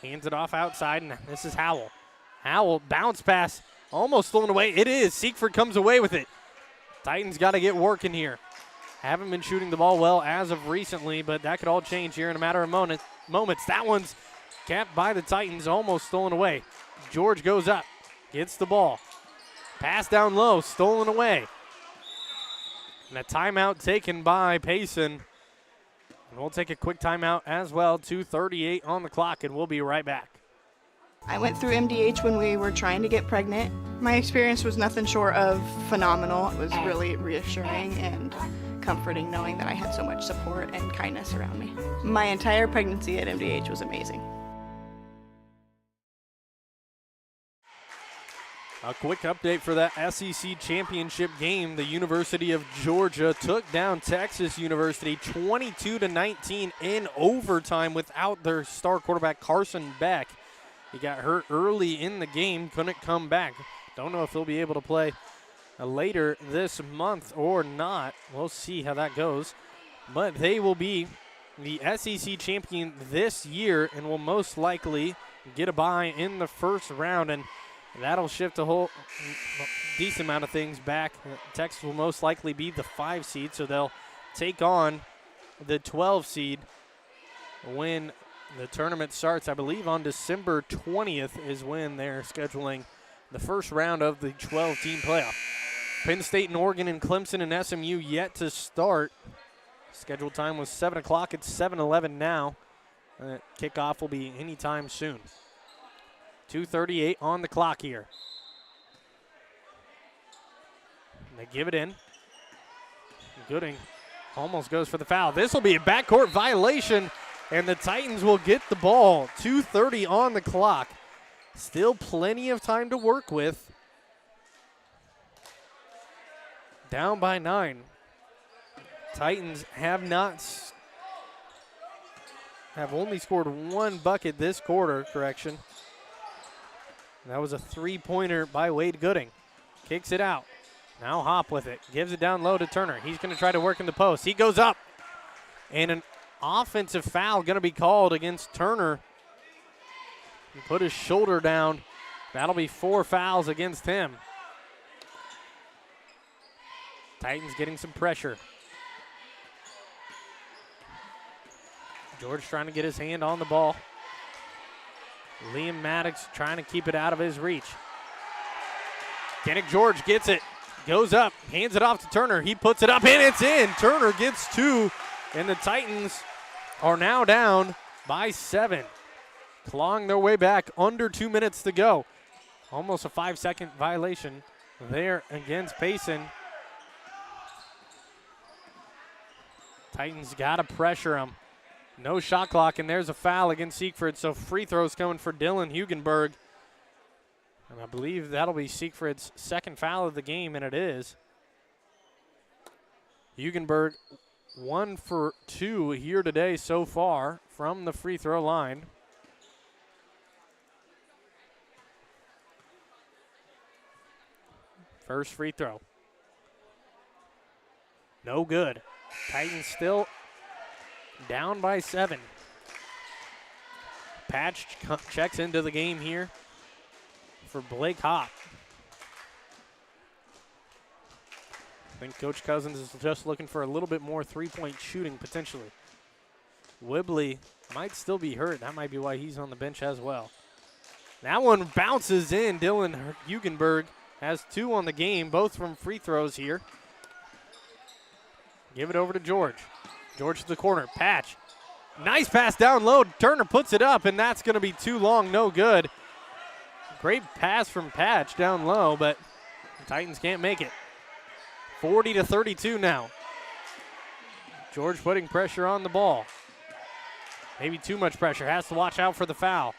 Hands it off outside, and this is Howell. Howell, bounce pass, almost stolen away. It is. Siegfried comes away with it. Titans got to get working here. Haven't been shooting the ball well as of recently, but that could all change here in a matter of moments. That one's capped by the Titans, almost stolen away. George goes up, gets the ball. Pass down low, stolen away. And a timeout taken by Payson. And we'll take a quick timeout as well. 2:38 on the clock, and we'll be right back. I went through MDH when we were trying to get pregnant. My experience was nothing short of phenomenal. It was really reassuring and comforting knowing that I had so much support and kindness around me. My entire pregnancy at MDH was amazing. A quick update for that SEC championship game. The University of Georgia took down Texas University 22-19 in overtime without their star quarterback Carson Beck. He got hurt early in the game, couldn't come back. Don't know if he'll be able to play later this month or not. We'll see how that goes. But they will be the SEC champion this year and will most likely get a bye in the first round. And that'll shift a whole decent amount of things back. Texas will most likely be the 5 seed, so they'll take on the 12 seed when the tournament starts. I believe on December 20th is when they're scheduling the first round of the 12-team playoff. Penn State and Oregon and Clemson and SMU yet to start. Scheduled time was 7 o'clock. It's 7:11 now. Kickoff will be anytime soon. 2:38 on the clock here. And they give it in. Gooding almost goes for the foul. This will be a backcourt violation, and the Titans will get the ball. 2:30 on the clock. Still plenty of time to work with. Down by 9. Titans have only scored 1 bucket this quarter, correction. That was a 3-pointer by Wade Gooding. Kicks it out. Now Hop with it. Gives it down low to Turner. He's going to try to work in the post. He goes up. And an offensive foul going to be called against Turner. He put his shoulder down. That'll be 4 fouls against him. Titans getting some pressure. George trying to get his hand on the ball. Liam Maddox trying to keep it out of his reach. Kenick George gets it, goes up, hands it off to Turner. He puts it up, and it's in. Turner gets 2, and the Titans are now down by 7. Clawing their way back, under 2 minutes to go. Almost a 5-second violation there against Payson. Titans got to pressure him. No shot clock, and there's a foul against Siegfried, so free throws coming for Dylan Hugenberg. And I believe that'll be Siegfried's second foul of the game, and it is. Hugenberg 1 for 2 here today so far from the free throw line. First free throw. No good. Titans still down by 7. Patch checks into the game here for Blake Hop. think Coach Cousins is just looking for a little bit more three-point shooting potentially. Whibley might still be hurt. That might be why he's on the bench as well. That one bounces in. Dylan Hugenberg has 2 on the game, both from free throws here. Give it over to George. George to the corner. Patch. Nice pass down low. Turner puts it up, and that's going to be too long. No good. Great pass from Patch down low, but the Titans can't make it. 40-32 now. George putting pressure on the ball. Maybe too much pressure. Has to watch out for the foul.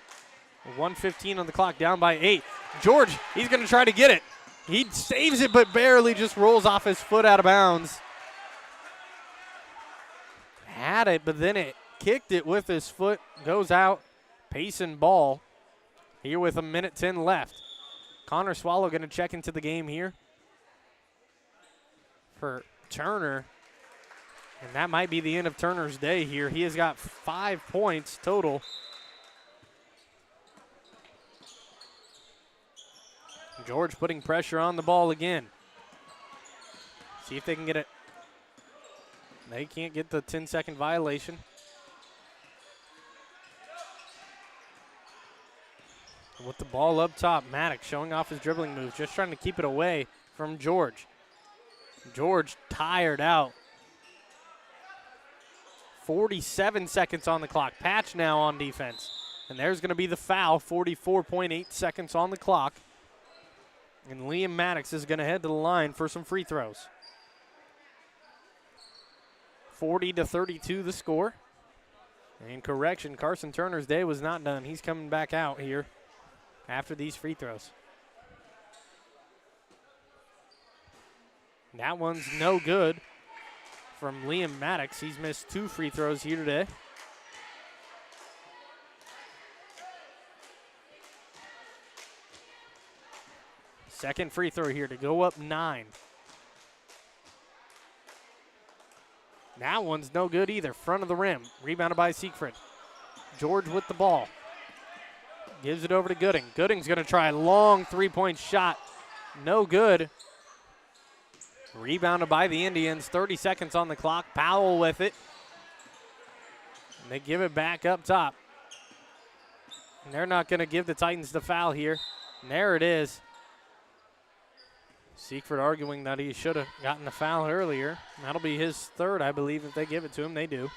1:15 on the clock, down by 8. George, he's going to try to get it. He saves it, but barely just rolls off his foot out of bounds. Had it, but then it kicked it with his foot. Goes out. Payson ball. Here with 1:10 left. Connor Swallow going to check into the game here for Turner. And that might be the end of Turner's day here. He has got 5 points total. George putting pressure on the ball again. See if they can get it. They can't get the 10-second violation. With the ball up top, Maddox showing off his dribbling moves, just trying to keep it away from George. George tired out. 47 seconds on the clock. Patch now on defense. And there's going to be the foul, 44.8 seconds on the clock. And Liam Maddox is going to head to the line for some free throws. 40-32 the score. And correction, Carson Turner's day was not done. He's coming back out here after these free throws. That one's no good from Liam Maddox. He's missed 2 free throws here today. Second free throw here to go up 9. That one's no good either. Front of the rim. Rebounded by Siegfried. George with the ball. Gives it over to Gooding. Gooding's going to try a long three-point shot. No good. Rebounded by the Indians. 30 seconds on the clock. Powell with it. And they give it back up top. And they're not going to give the Titans the foul here. And there it is. Siegfried arguing that he should have gotten the foul earlier. That'll be his 3rd, I believe, if they give it to him. They do.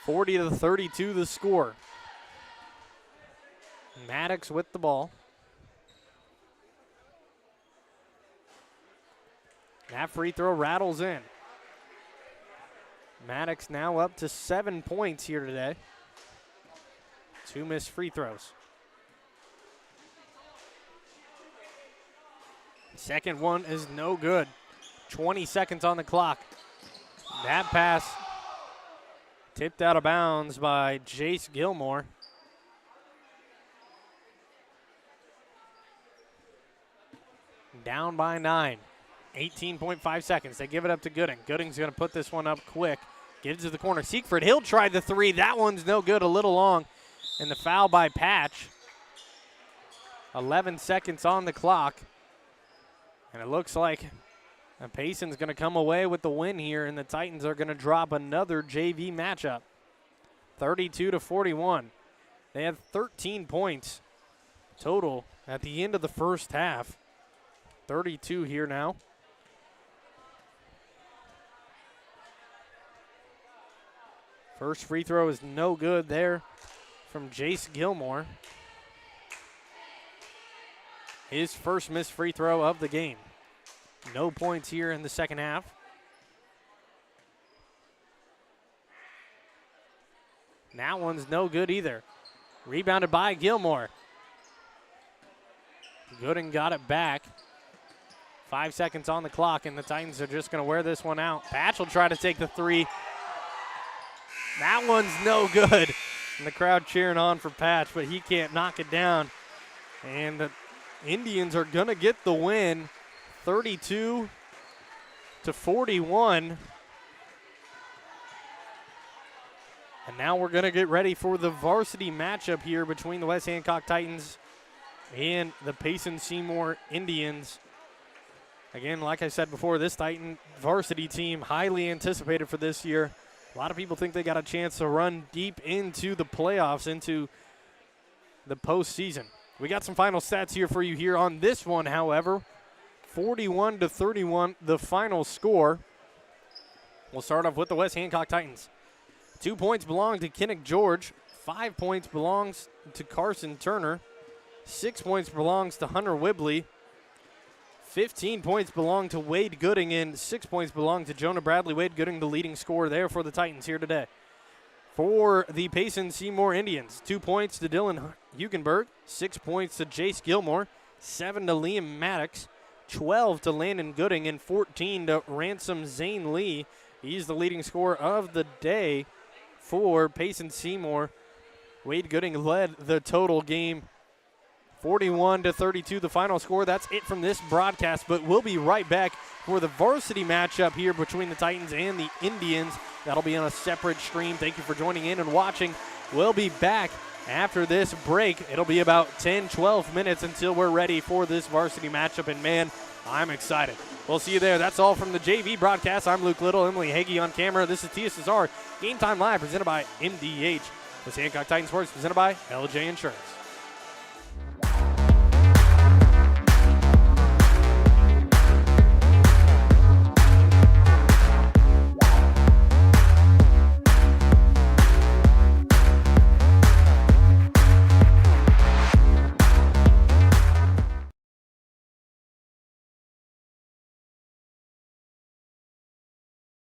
40-32 the score. Maddox with the ball. That free throw rattles in. Maddox now up to 7 points here today. 2 missed free throws. Second one is no good. 20 seconds on the clock. That pass tipped out of bounds by Jace Gilmore. Down by 9. 18.5 seconds. They give it up to Gooding. Gooding's going to put this one up quick. Gives it to the corner. Siegfried Hill tried the 3. That one's no good. A little long. And the foul by Patch. 11 seconds on the clock. And it looks like Payson's going to come away with the win here, and the Titans are going to drop another JV matchup. 32-41. They had 13 points total at the end of the first half. 32 here now. First free throw is no good there from Jace Gilmore. His first missed free throw of the game. No points here in the second half. That one's no good either. Rebounded by Gilmore. Gooding got it back. 5 seconds on the clock, and the Titans are just going to wear this one out. Patch will try to take the 3. That one's no good. And the crowd cheering on for Patch, but he can't knock it down. And the Indians are going to get the win, 32-41. And now we're going to get ready for the varsity matchup here between the West Hancock Titans and the Payson Seymour Indians. Again, like I said before, this Titan varsity team, highly anticipated for this year. A lot of people think they got a chance to run deep into the playoffs, into the postseason. We got some final stats here for you here on this one, however. 41-31, the final score. We'll start off with the West Hancock Titans. 2 points belong to Kinnick George. 5 points belongs to Carson Turner. 6 points belongs to Hunter Whibley. 15 points belong to Wade Gooding, and 6 points belong to Jonah Bradley. Wade Gooding, the leading scorer there for the Titans here today. For the Payson Seymour Indians, 2 points to Dylan Hugenberg, 6 points to Jace Gilmore, 7 to Liam Maddox, 12 to Landon Gooding, and 14 to Ransom Zane Lee. He's the leading scorer of the day for Payson Seymour. Wade Gooding led the total game. 41-32, the final score. That's it from this broadcast, but we'll be right back for the varsity matchup here between the Titans and the Indians. That'll be on a separate stream. Thank you for joining in and watching. We'll be back after this break. It'll be about 10-12 minutes until we're ready for this varsity matchup, and man, I'm excited. We'll see you there. That's all from the JV broadcast. I'm Luke Little, Emily Hagee on camera. This is TSSR Game Time Live presented by MDH. This Hancock Titans Sports presented by LJ Insurance.